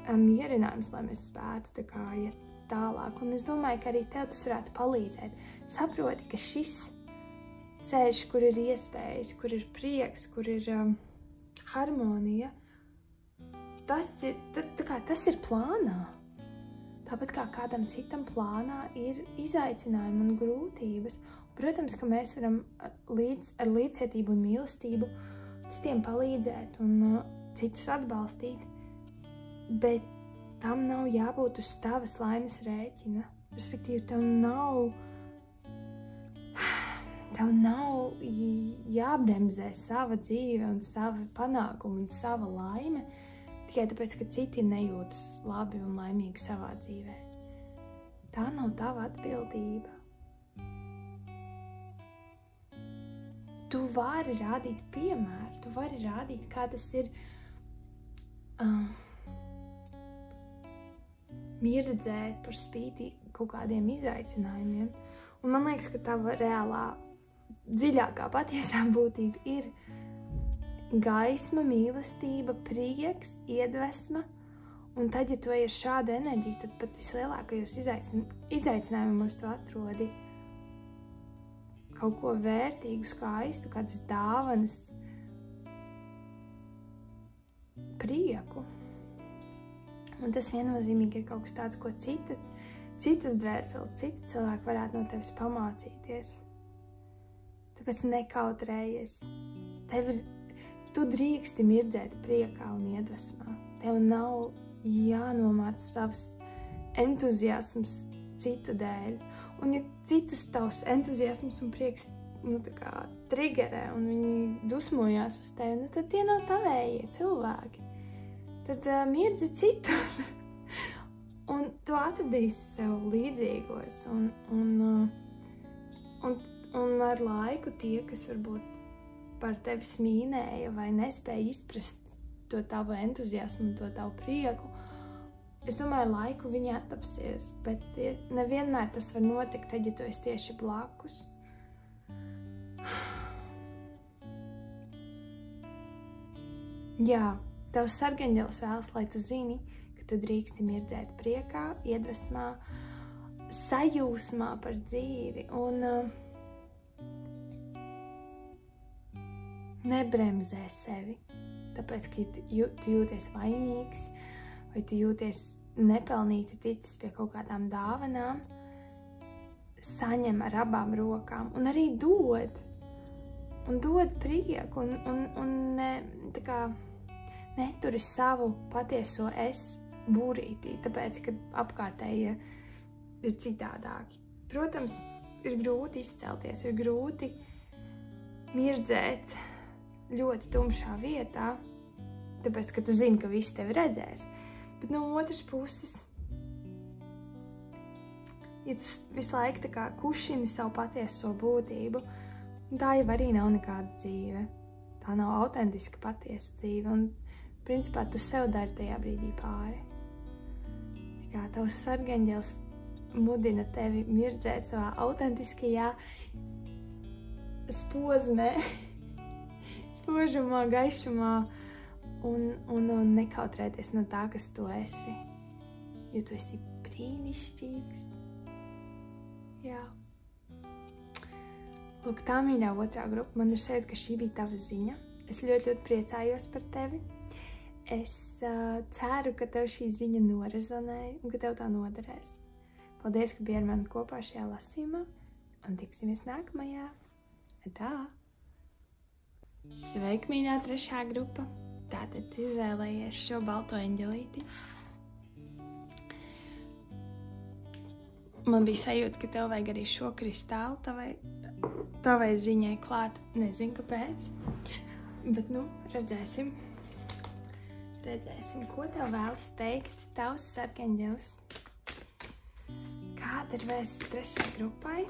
mierinājums, lai mēs spētu tā kā iet tālāk. Un es domāju, ka arī tev tas varētu palīdzēt. Saproti, ka šis ceļš, kur ir iespējas, kur ir prieks, kur ir harmonija, tas ir plānā. Tāpat kā kādam citam plānā ir izaicinājumi un grūtības. Protams, ka mēs varam ar līdzcietību un mīlestību citiem palīdzēt un citus atbalstīt, bet tam nav jābūt uz tavas laimes rēķina. Respektīvi, tev nav jābremzē sava dzīve un sava panākuma un sava laime, tikai tāpēc, ka citi nejūtas labi un laimīgi savā dzīvē. Tā nav tava atbildība. Tu vari rādīt piemēru, tu vari rādīt, kā tas ir mieredzēt par spīti kaut kādiem izaicinājumiem. Un man liekas, ka tava reālā dziļākā patiesā būtība ir gaisma, mīlestība, prieks, iedvesma. Un tad, ja tu ej ar šādu enerģiju, tad pat vislielākajos izaicinājumos tu atrodi kaut ko vērtīgu, skaistu, kādas dāvanas, prieku. Un tas viennozīmīgi ir kaut kas tāds, ko citas dvēseles, citi cilvēki varētu no tevis pamācīties. Tāpēc nekautrējies. Tu drīksti mirdzēt priekā un iedvesmā. Tev nav jānomāc savs entuziasms citu dēļ. Un ja citus tavs entuziasms un prieks triggerē un viņi dusmojās uz tevi, tad tie nav tavējie cilvēki. Tad mirdzi citur. Un tu atradīsi sev līdzīgos. Un ar laiku tie, kas varbūt par tevi smīnēja vai nespēja izprast to tavu entuziasmu un to tavu prieku, es domāju, laiku viņi attapsies, bet nevienmēr tas var notikt, tad, ja tu esi tieši blakus. Jā, tavs sargaņģelis vēlas, lai tu zini, ka tu drīksti mirdzēt priekā, iedvesmā, sajūsmā par dzīvi un nebremzē sevi. Tāpēc, ka tu jūties vainīgs vai tu jūties nepelnīti ticis pie kaut kādām dāvanām, saņem ar abām rokām un arī dod. Un dod prieku un neturi savu patieso es būrītī, tāpēc, ka apkārtējie ir citādāki. Protams, ir grūti izcelties, ir grūti mirdzēt ļoti tumšā vietā, tāpēc, ka tu zini, ka visi tevi redzēs. Bet no otras puses, ja tu visu laiku tā kā kušini savu patieso būtību, tā jau arī nav nekāda dzīve. Tā nav autentiska patiesa dzīve, un principā tu sev dari tajā brīdī pāri. Tā kā tavs sargaņģelis mudina tevi mirdzēt savā autentiskajā spozmē, spožumā, gaišumā un nekautrēties no tā, kas tu esi. Jo tu esi brīnišķīgs. Jā. Lūk, tā mīļā otrā grupa. Man ir sajūta, ka šī bija tava ziņa. Es ļoti priecājos par tevi. Es ceru, ka tev šī ziņa norezonēja un ka tev tā noderēs. Paldies, ka biji ar mani kopā šajā lasījumā un tiksimies nākamajā. Tā! Sveiki, mīļā trešā grupa! Tātad tu izvēlējies šo balto eņģelīti. Man bija sajūta, ka tev vajag arī šo kristālu tavai ziņai klāt. Nezinu, kāpēc. Bet, redzēsim. Redzēsim, ko tev vēlas teikt tavs sarkaņģelis. Kāda ir vēsts trešajai grupai?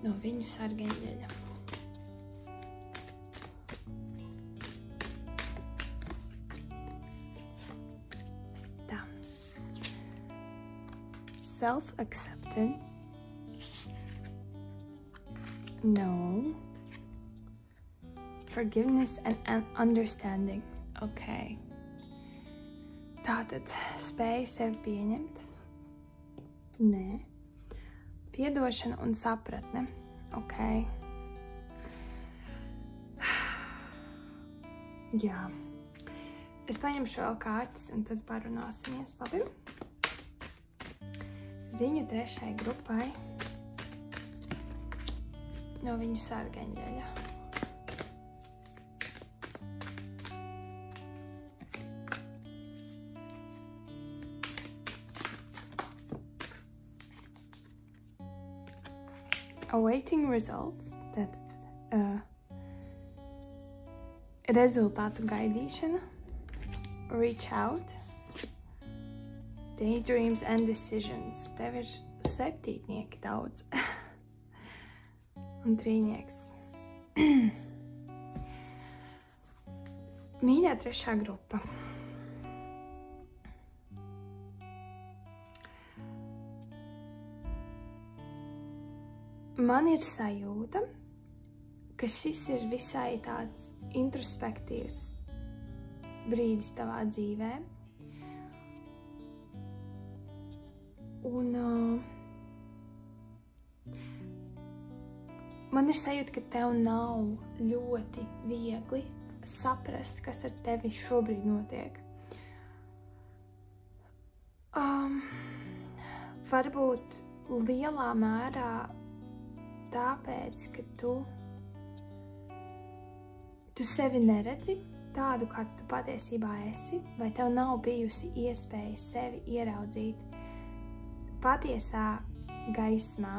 No viņu sargaņģeļa. Self-acceptance. No. Forgiveness and understanding. Ok. Tātad spēja sevi pieņemt. Nē. Piedošana un sapratne. Ok. Jā. Es paņemšu vēl kārtas un tad parunāsimies, labi? Ziņa trešai grupai no viņu sargaņģeļa. Awaiting results, tad rezultātu gaidīšana, reach out, daydreams and decisions. Tev ir septītnieki daudz. Un trīnieks. Mīļā trešā grupa. man ir sajūta, ka šis ir visai tāds introspektīvs brīdis tavā dzīvē. Un man ir sajūta, ka tev nav ļoti viegli saprast, kas ar tevi šobrīd notiek. Varbūt lielā mērā tāpēc, ka tu sevi neredzi tādu, kāds tu patiesībā esi, vai tev nav bijusi iespēja sevi ieraudzīt patiesā gaismā.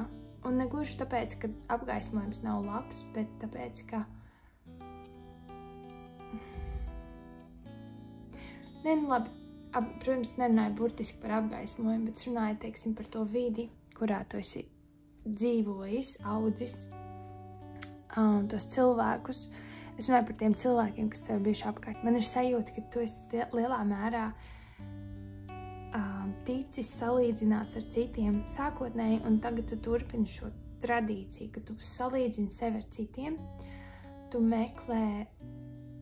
Un ne gluži tāpēc, ka apgaismojums nav labs, bet tāpēc, ka protams, nerunāju burtiski par apgaismojumu, bet runāju, teiksim, par to vidi, kurā tu esi dzīvojis, audzis, tos cilvēkus. Es runāju par tiem cilvēkiem, kas tev bijuši apkārt. Man ir sajūta, ka tu esi lielā mērā ticis salīdzināts ar citiem sākotnēji, un tagad tu turpini šo tradīciju, ka tu salīdzini sevi ar citiem, tu meklē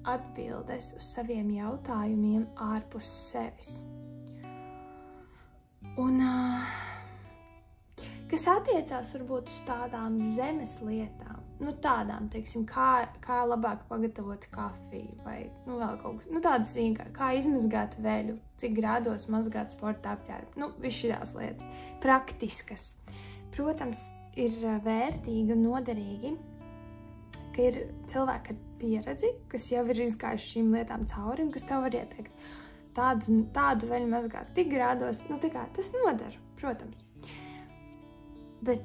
atbildes uz saviem jautājumiem ārpus sevis. Un kas attiecās varbūt uz tādām zemes lietām, tādām, teiksim, kā labāk pagatavot kafiju vai vēl kaut kas, tādas vienkārši, kā izmazgāt veļu, cik grādos mazgāt sporta apģērbu, viss šīs lietas, praktiskas. Protams, ir vērtīgi un noderīgi, ka ir cilvēki ar pieredzi, kas jau ir izgājuši šīm lietām cauri un kas tev var ieteikt tādu veļu mazgāt tik grādos, tas nodara, protams. Bet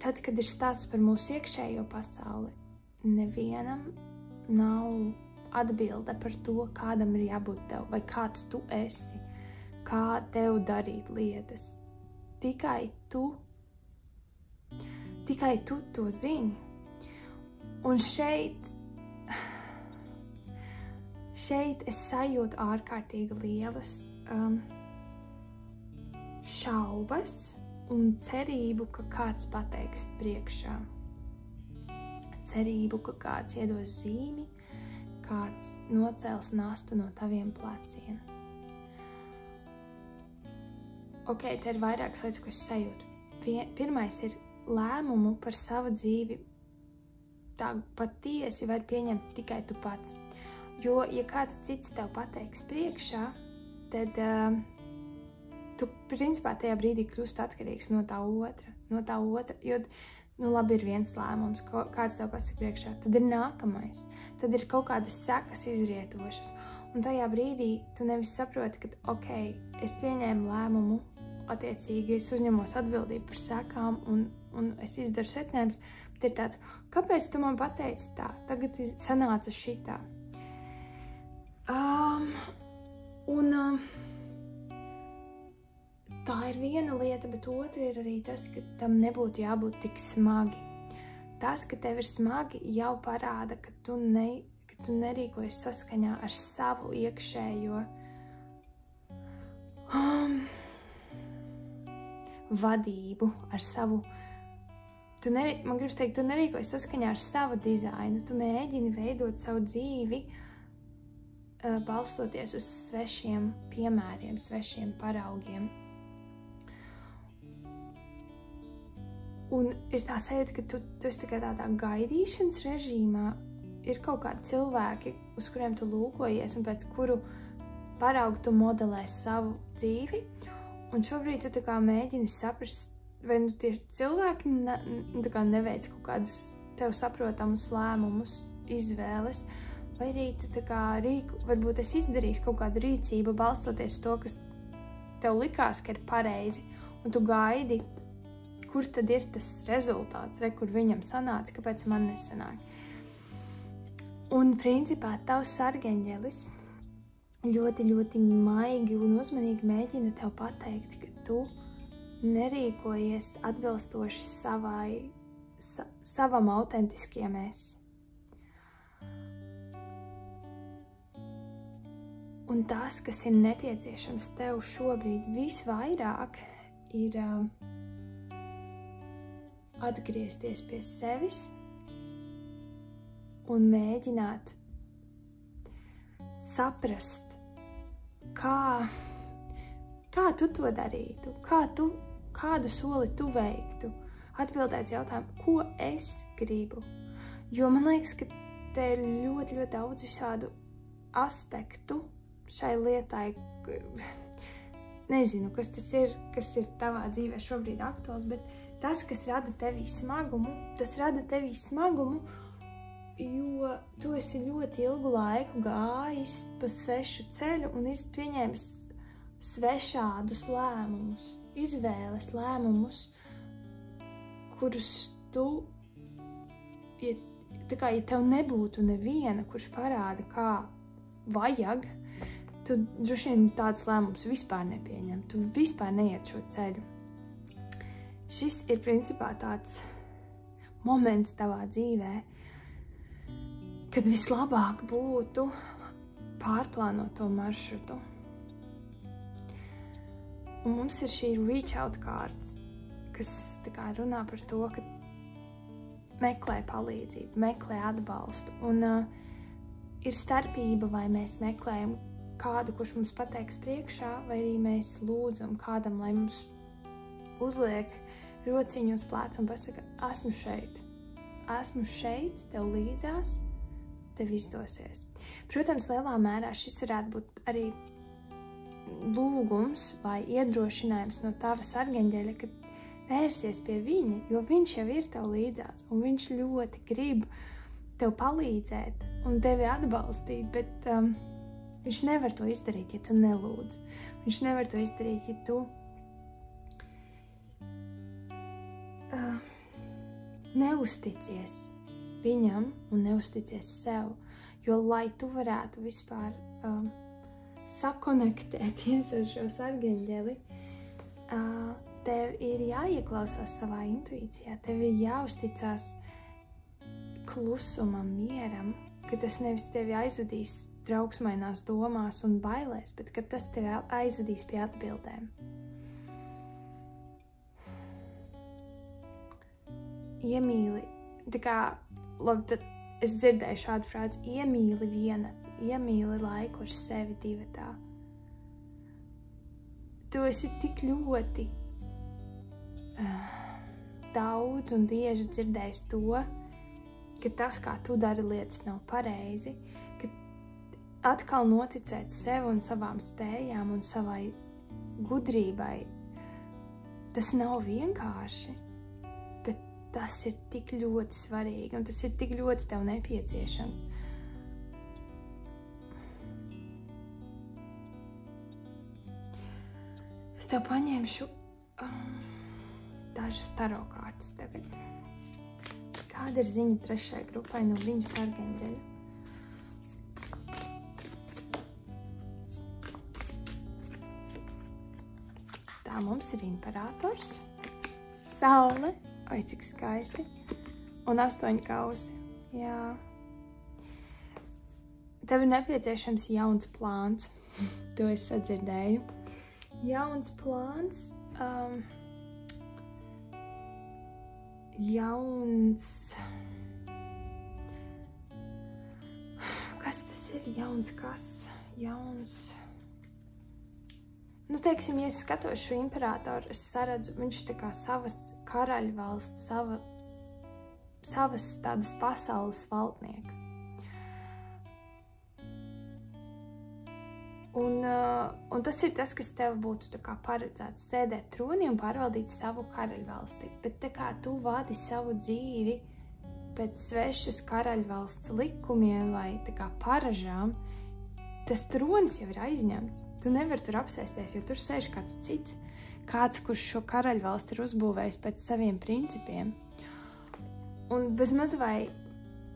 tad, kad ir stāsts par mūsu iekšējo pasauli, nevienam nav atbilde par to, kādam ir jābūt tev, vai kāds tu esi, kā tev darīt lietas. Tikai tu to zini. Un šeit es sajūtu ārkārtīgi lielas šaubas un cerību, ka kāds pateiks priekšā. Cerību, ka kāds iedos zīmi, kāds nocels nastu no taviem pleciem. Ok, te ir vairākas lietas, ko es sajūtu. Pirmais ir lēmumu par savu dzīvi. Tā patiesi var pieņemt tikai tu pats. Jo, ja kāds cits tev pateiks priekšā, tad tu principā tajā brīdī kļūst atkarīgs no tā otra, jo, labi ir viens lēmums, kāds tev pasaka priekšā, tad ir nākamais, tad ir kaut kādas sekas izrietošas, un tajā brīdī tu nevis saproti, ka, ok, es pieņēmu lēmumu, attiecīgi es uzņemos atbildību par sekām, un es izdaru secinājumus, bet ir tāds, kāpēc tu man pateici tā, tagad sanāca šitā. Tā ir viena lieta, bet otra ir arī tas, ka tam nebūtu jābūt tik smagi. Tas, ka tev ir smagi, jau parāda, ka tu nerīkojies saskaņā ar savu iekšējo vadību, ar savu. Man gribas teikt, tu nerīkojies saskaņā ar savu dizainu, tu mēģini veidot savu dzīvi, balstoties uz svešiem piemēriem, svešiem paraugiem. Un ir tā sajūta, ka tu esi tikai tādā gaidīšanas režīmā, ir kaut kādi cilvēki, uz kuriem tu lūkojies un pēc kuru paraugu tu modelē savu dzīvi, un šobrīd tu tā kā mēģini saprast, vai tie cilvēki neveic kaut kādus tev saprotamus lēmumus, izvēles, vai arī tu tā kā varbūt esi izdarījis kaut kādu rīcību, balstoties to, kas tev likās, ka ir pareizi, un tu gaidi, kur tad ir tas rezultāts, kur viņam sanāca, kāpēc man nesanāk. Un principā tavs sargeņģelis ļoti, ļoti maigi un uzmanīgi mēģina tev pateikt, ka tu nerīkojies atbilstoši savam autentiskajam es. Un tas, kas ir nepieciešams tev šobrīd visvairāk, ir atgriezties pie sevis un mēģināt saprast, kā tu to darītu, kādu soli tu veiktu, atbildēt jautājumu, ko es gribu. Jo man liekas, ka te ir ļoti, ļoti daudz visādu aspektu šai lietai. Nezinu, kas tas ir, kas ir tavā dzīvē šobrīd aktuāls, bet tas, kas rada tevī smagumu, jo tu esi ļoti ilgu laiku gājis pa svešu ceļu un pieņēmis svešādus lēmumus, izvēles lēmumus, kurus tu, ja tev nebūtu neviena, kurš parāda, kā vajag, tu droši vien tādus lēmumus vispār nepieņem, tu vispār neiet šo ceļu. Šis ir principā tāds moments tavā dzīvē, kad vislabāk būtu pārplānot to maršrutu. Un mums ir šī reach out cards, kas runā par to, ka meklē palīdzību, meklē atbalstu. Un ir starpība, vai mēs meklējam kādu, kurš mums pateiks priekšā, vai arī mēs lūdzam kādam, lai mums uzliek rociņu uz pleca un pasaka, esmu šeit, tev līdzās, tev izdosies. Protams, lielā mērā šis varētu būt arī lūgums vai iedrošinājums no tava sargaņģeļa, kad vērsies pie viņa, jo viņš jau ir tev līdzās, un viņš ļoti grib tev palīdzēt un tevi atbalstīt, bet viņš nevar to izdarīt, ja tu nelūdz. Viņš nevar to izdarīt, ja tu neusticies viņam un neusticies sev, jo lai tu varētu vispār sakonektēties ar šo sargaņģeli, tev ir jāieklausās savā intuīcijā, tev ir jāuzticās klusumam, mieram, ka tas nevis tevi aizvedīs trauksmainās domās un bailēs, bet ka tas tevi aizvedīs pie atbildēm. Iemīli, labi, tad es dzirdēju šādu frāzi, iemīli laiku ar sevi divatā. Tu esi tik ļoti daudz un bieži dzirdējis to, ka tas, kā tu dari lietas, nav pareizi, ka atkal noticēt sev un savām spējām un savai gudrībai, tas nav vienkārši. Tas ir tik ļoti svarīgi, un tas ir tik ļoti tev nepieciešams. Es tev paņemšu dažas taro kārtas tagad. Kāda ir ziņa 3. grupai no viņu sargaņģeļa? Tā mums ir imperators, saule, oi, cik skaisti. Un 8 kausi. Jā. Tev ir nepieciešams jauns plāns. To es sadzirdēju. Jauns plāns. Jauns... Kas tas ir? Jauns kas? Jauns... Nu, teiksim, ja es skatos šo imperatoru, es saredzu, viņš tā kā savas karaļvalsts, savas tādas pasaules valdnieks. Un tas ir tas, kas tev būtu tā kā paredzēts sēdēt tronī un pārvaldīt savu karaļvalsti. Bet tā kā tu vadi savu dzīvi pēc svešas karaļvalsts likumiem vai tā kā paražām, tas tronis jau ir aizņemts. Tu nevari tur apsēsties, jo tur sēž kāds cits, kurš šo karaļvalsti ir uzbūvējis pēc saviem principiem. Un bezmaz vai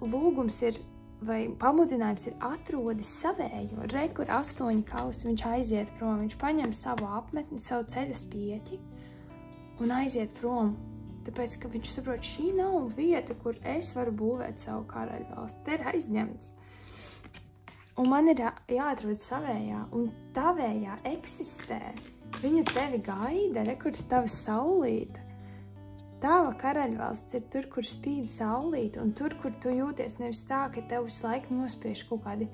lūgums ir, vai pamudinājums ir atrodi savējo, kur 8 kausi, viņš aiziet prom, viņš paņem savu apmetni, savu ceļa spieķi un aiziet prom. Tāpēc, ka viņš saprot, šī nav vieta, kur es varu būvēt savu karaļvalsti, te ir aizņemts. Un man ir jāatrod savējā, un tavējā eksistē. Viņa tevi gaida, kur tava saulīte. tava karaļvalsts ir tur, kur spīd saulīte, un tur, kur tu jūties nevis tā, ka tev visu laiku nospiež kaut kādi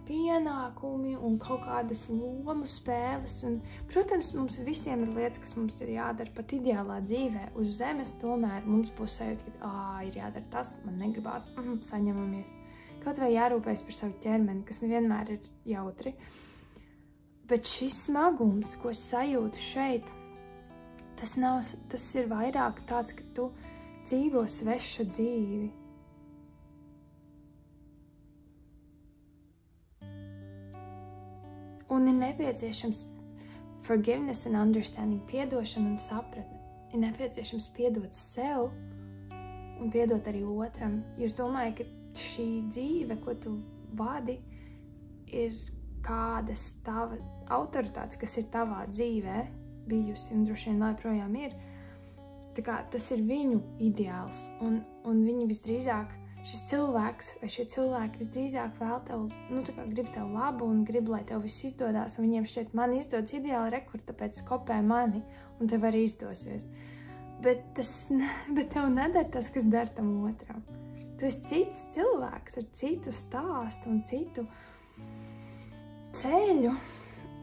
pienākumi un kaut kādas lomu spēles. Un, protams, mums visiem ir lietas, kas mums ir jādara pat ideālā dzīvē. Uz zemes tomēr mums būs sajūta, ka ir jādara tas, man negribās, saņemamies. Kaut vai jārūpējas par savu ķermeni, kas nevienmēr ir jautri. Bet šis smagums, ko es sajūtu šeit, tas ir vairāk tāds, ka tu dzīvo svešu dzīvi. Un ir nepieciešams forgiveness and understanding, piedošana un sapratne. Ir nepieciešams piedot sev un piedot arī otram. Jo es domāju, ka šī dzīve, ko tu vadi, ir kādas tava autoritātes, kas ir tavā dzīvē bijusi un droši vien joprojām ir. Tā kā tas ir viņu ideāls un viņi visdrīzāk, šis cilvēks vai šie cilvēki visdrīzāk vēl tev, grib tev labu un grib, lai tev viss izdodās, un viņiem šķiet, man izdodas ideāli rekord, tāpēc kopē mani, un tev arī izdosies. Bet tev nedara tas, kas dara tam otram. Tu esi cits cilvēks ar citu stāstu un citu ceļu,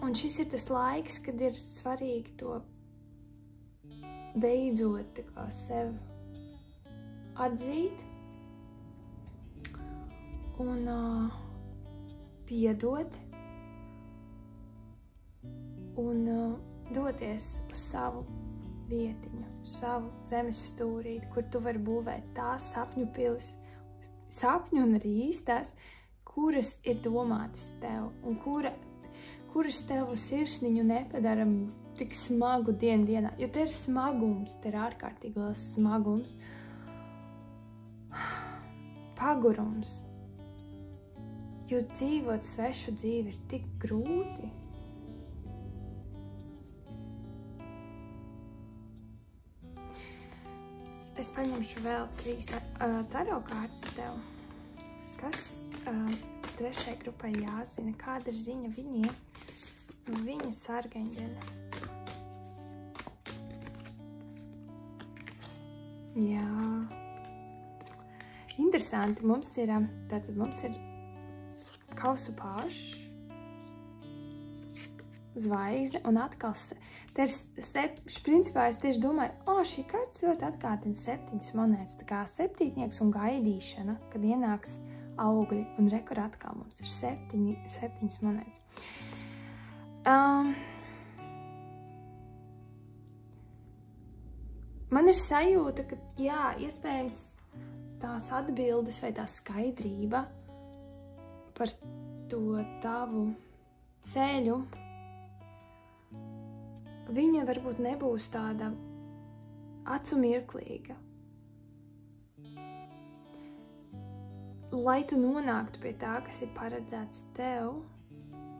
un šis ir tas laiks, kad ir svarīgi to beidzot tā kā sev atzīt, un piedot un doties uz savu vietiņu, savu zemes stūrīti, kur tu vari būvēt tās sapņu pilis, sapņu un arī īstās, kuras ir domātas tev un kuras tevu sirsniņu nepadara tik smagu dienā, jo te ir smagums, te ir ārkārtīgi liels smagums, pagurums. Jo dzīvot svešu dzīvi ir tik grūti. Es paņemšu vēl 3 taro kārtas tev. Kas 3. grupai jāzina? Kāda ir ziņa viņiem? Viņa sargaņģeļa. Jā. Interesanti. Mums ir kausu pāžs, zvaigzne, un atkal, principā es tieši domāju, šī kārtas ļoti atgādina 7 monētas, tā kā septītnieks un gaidīšana, kad ienāks augļi, un rekur atkal mums ir 7 monētas. Man ir sajūta, ka, iespējams tās atbildes vai tā skaidrība par to tavu ceļu, viņa varbūt nebūs tāda acu mirklīga. Lai tu nonāktu pie tā, kas ir paredzēts tev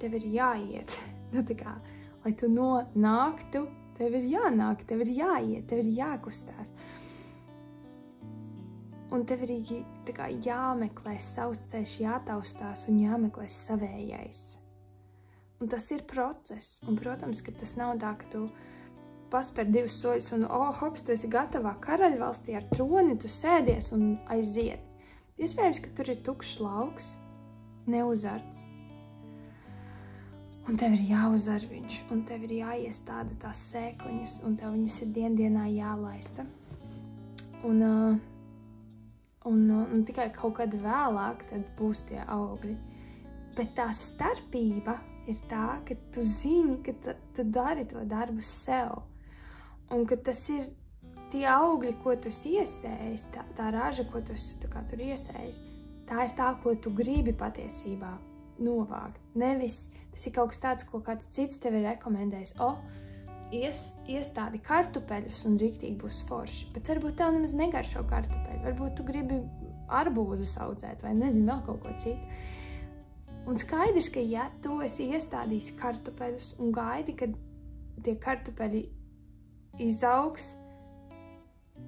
ir jāiet. Lai tu nonāktu, tev ir jānāk, tev ir jāiet, tev ir jākustās. Un tev ir jāmeklē savs ceļš, jātaustās un jāmeklē savējais. Un tas ir process. Un, protams, ka tas nav tā, ka tu paspēr 2 soļus un, hops, tu esi gatavā karaļvalstī ar troni, tu sēdies un aiziet. Iespējams, ka tur ir tukšs lauks, neuzarts. Un tev ir jāuzar viņš, un tev ir jāiestāda tās sēkliņas, un tev viņas ir dienā jālaista. Un tikai kaut kad vēlāk tad būs tie augļi. Bet tā starpība ir tā, ka tu zini, ka tu dari to darbu sev. Un ka tas ir tie augļi, ko tu iesējis, tā raža, ko tu tur iesējis, tā ir tā, ko tu gribi patiesībā novākt. Nevis tas ir kaut kas tāds, ko kāds cits tev ir rekomendējis. Iestādi kartupeļus un riktīgi būs forši, bet varbūt tev nemaz negaršo kartupeļu, varbūt tu gribi arbūzus audzēt vai nezinu vēl kaut ko citu. Un skaidrs, ka ja tu esi iestādījis kartupeļus un gaidi, kad tie kartupeļi izaugs,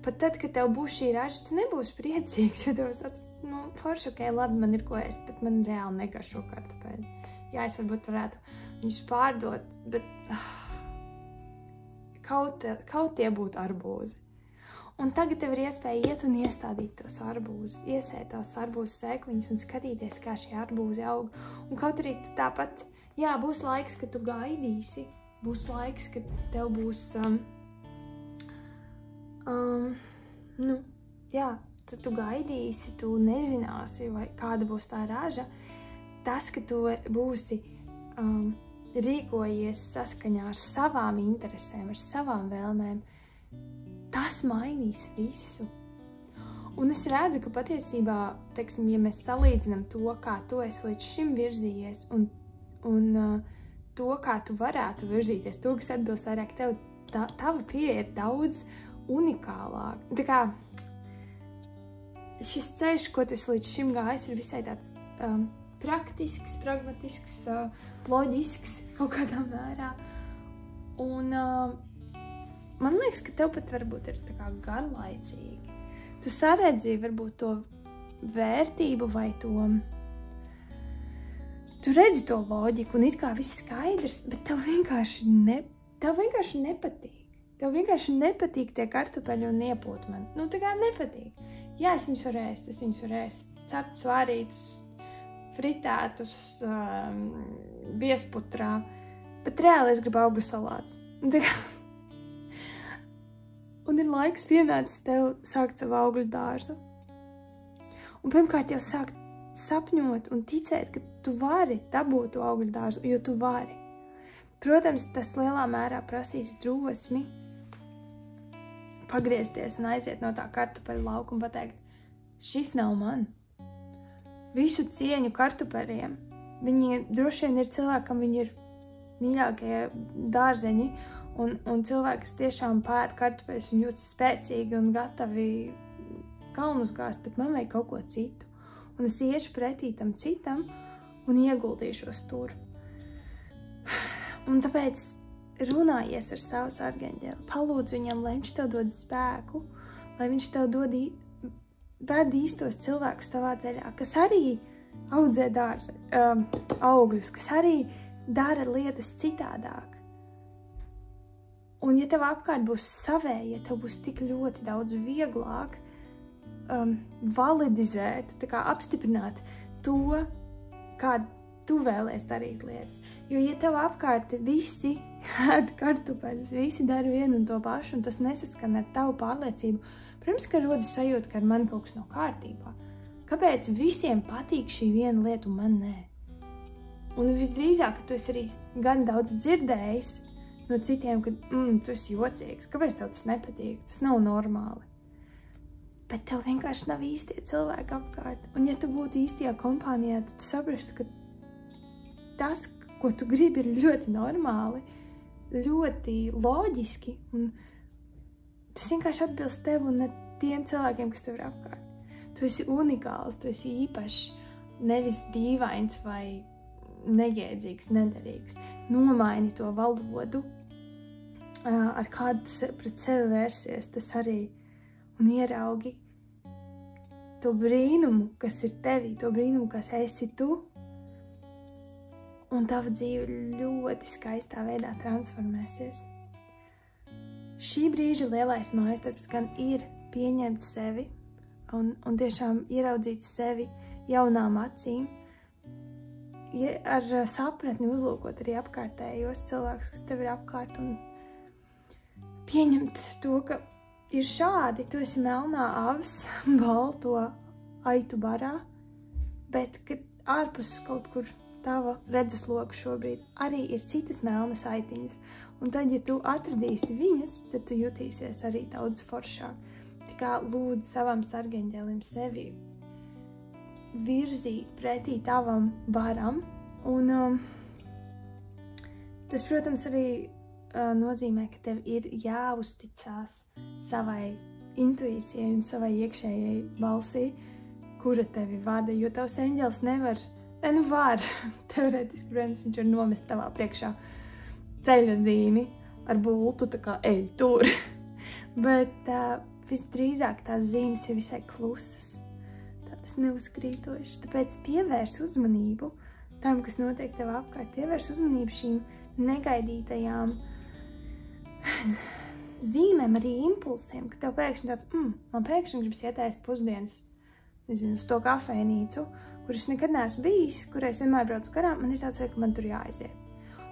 pat tad, kad tev būs šī raža, tu nebūsi priecīgs, jo tev tāds, forši, labi, man ir ko ēst, bet man reāli negaršo kartupeļi. Jā, es varbūt varētu viņus pārdot, bet kaut tie būtu arbūzi. Un tagad tev ir iespēja iet un iestādīt tos arbūzus, iesēt tās arbūzu sēkliņas un skatīties, kā šie arbūzi aug. Un kaut arī tu tāpat, jā, būs laiks, kad tu gaidīsi, būs laiks, kad tev būs, tu gaidīsi, tu nezināsi, vai kāda būs tā raža. Tas, ka tu būsi rīkojies saskaņā ar savām interesēm, ar savām vēlmēm, tas mainīs visu. Un es redzu, ka patiesībā, teiksim, ja mēs salīdzinām to, kā tu esi līdz šim virzījies un to, kā tu varētu virzīties, to, kas atbilst vairāk tev, tava pieeja ir daudz unikālāk. Tā kā šis ceļš, ko tu esi līdz šim gājis, ir visai tāds praktisks, pragmatisks, loģisks kaut kādā mērā. Un man liekas, ka tev pat varbūt ir tā kā garlaicīgi. Tu saredzi varbūt to vērtību vai to... Tu redzi to loģiku un it kā viss skaidrs, bet tev vienkārši nepatīk. Tev vienkārši nepatīk tie kartupeļi un iepūtmeni. Nu, tā kā nepatīk. Jā, es viņus varu ēst, ceptus, vārītus, fritētus, biezputrā, bet reāli es gribu augu salātus. Un ir laiks pienācis tev sākt savu augļu dārzu. Un pirmkārt jau sākt sapņot un ticēt, ka tu vari dabūt to augļu dārzu, jo tu vari. Protams, tas lielā mērā prasīs drosmi pagriezties un aiziet no tā kartupeļu lauka un pateikt, šis nav man. Visu cieņu kartupeļiem. Viņi droši vien ir cilvēkam, viņi ir mīļākie dārzeņi, un cilvēki, kas tiešām pēd kartupeļus un jūtas spēcīgi un gatavi kalnus gāzt, bet man vajag kaut ko citu. Un es iešu pretī tam citam un ieguldīšos tur. Un tāpēc runājies ar savu sargaņģeli, palūdz viņam, lai viņš tev dod spēku, lai viņš tev ved īstos cilvēkus tavā ceļā, kas arī audzē augļus, kas arī dara lietas citādāk. Un ja tev apkārt būs savēji, ja tev būs tik ļoti daudz vieglāk validizēt, tā kā apstiprināt to, kā tu vēlies darīt lietas. Jo ja tev apkārt visi ēd kartupeļus, visi dara vienu un to pašu, un tas nesaskan ar tavu pārliecību, protams, ka rodas sajūta, ka ar mani kaut kas nav kārtībā. Kāpēc visiem patīk šī viena lieta un man nē? Un visdrīzāk, ka tu esi arī gan daudz dzirdējis no citiem, ka tu esi jocīgs, kāpēc tev tas nepatīk, tas nav normāli. Bet tev vienkārši nav īstie cilvēki apkārt. Un ja tu būtu īstajā kompānijā, tad tu saprastu, ka tas, ko tu gribi, ir ļoti normāli, ļoti loģiski, un tas vienkārši atbilst tev un ne tiem cilvēkiem, kas tev ir apkārt. Tu esi unikāls, tu esi īpašs, nevis dīvains vai nejēdzīgs, nederīgs. Nomaini to valodu, ar kādu tu pret sevi vērsies, tas arī, un ieraugi to brīnumu, kas ir tevī, to brīnumu, kas esi tu, un tava dzīve ļoti skaistā veidā transformēsies. Šī brīža lielais mājasdarbs gan ir pieņemt sevi un tiešām ieraudzīt sevi jaunām acīm, ar sapratni uzlūkot arī apkārtējos cilvēkus, kas tev ir apkārt, un pieņemt to, ka ir šādi, tu esi melnā avs, balto aitu barā, bet kad ārpus kaut kur tava redzesloka šobrīd arī ir citas melnas aitiņas, un tad, ja tu atradīsi viņas, tad tu jutīsies arī daudz foršāk. Tā kā lūdzu savam sargaņģelim sevi virzīt pretī tavam baram, un tas, protams, arī nozīmē, ka tev ir jāuzticās savai intuīcijai un savai iekšējai balsī, kura tevi vada, jo tavs eņģelis nevar, var, teorētiski, protams, viņš var nomest tavā priekšā ceļa zīmi ar bultu, tā kā ej tur, bet visdrīzāk tās zīmes ir visai klusas, tādas neuzkrītošas, tāpēc pievērs uzmanību tam, kas notiek tev apkārt, pievērs uzmanību šīm negaidītajām zīmēm, arī impulsiem, ka tev pēkšņi tāds, man pēkšņi gribas ietēst pusdienas, nezinu, uz to kafejnīcu, kur es nekad neesmu bijis, kur es vienmēr braucu garām, man ir tāds vajag, ka man tur jāaiziet.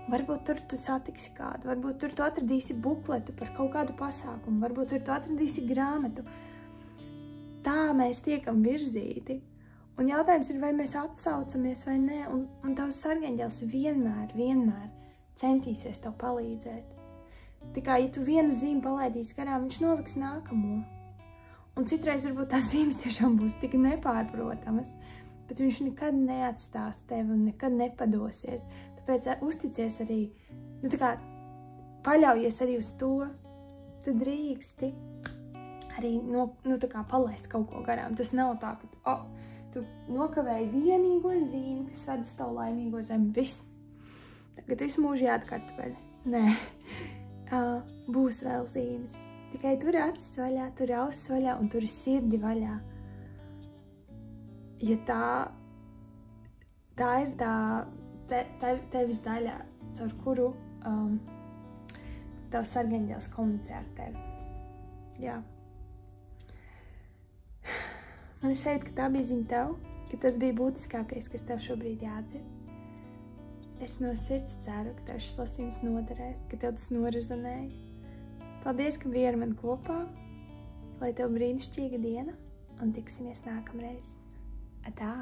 Varbūt tur tu satiksi kādu, varbūt tur tu atradīsi bukletu par kaut kādu pasākumu, varbūt tur tu atradīsi grāmatu. Tā mēs tiekam virzīti. Un jautājums ir, vai mēs atsaucamies vai nē, un tavs sargaņģēlis vienmēr centīsies tev palīdzēt. Tikai, ja tu vienu zīmi palaidīsi garām, viņš noliks nākamo. Un citreiz varbūt tās zīmes tiešām būs tik nepārprotamas, bet viņš nekad neatstās tevi un nekad nepadosies. Tāpēc uzticies arī, paļaujies arī uz to, tu drīksti arī palaist kaut ko garām. Tas nav tā, ka tu nokavēji vienīgo zīmi, kas ved uz tavu laimīgo zemi. Viss. Tagad visu mūžu jāatkartuveļ. Nē, būs vēl zīmes. Tikai tur acis vaļā, tur ausis vaļā un tur sirdi vaļā. Jo tā ir tevis daļā, caur kuru tavs sargaņģēlis komunicē ar tevi. Jā. Man šeit, ka tā bija ziņa tev, ka tas bija būtiskākais, kas tev šobrīd jādzird. Es no sirds ceru, ka tev šis lasījums noderēs, ka tev tas norezonēja. Paldies, ka biji ar mani kopā, lai tev brīnišķīga diena un tiksimies nākamreiz. Atā!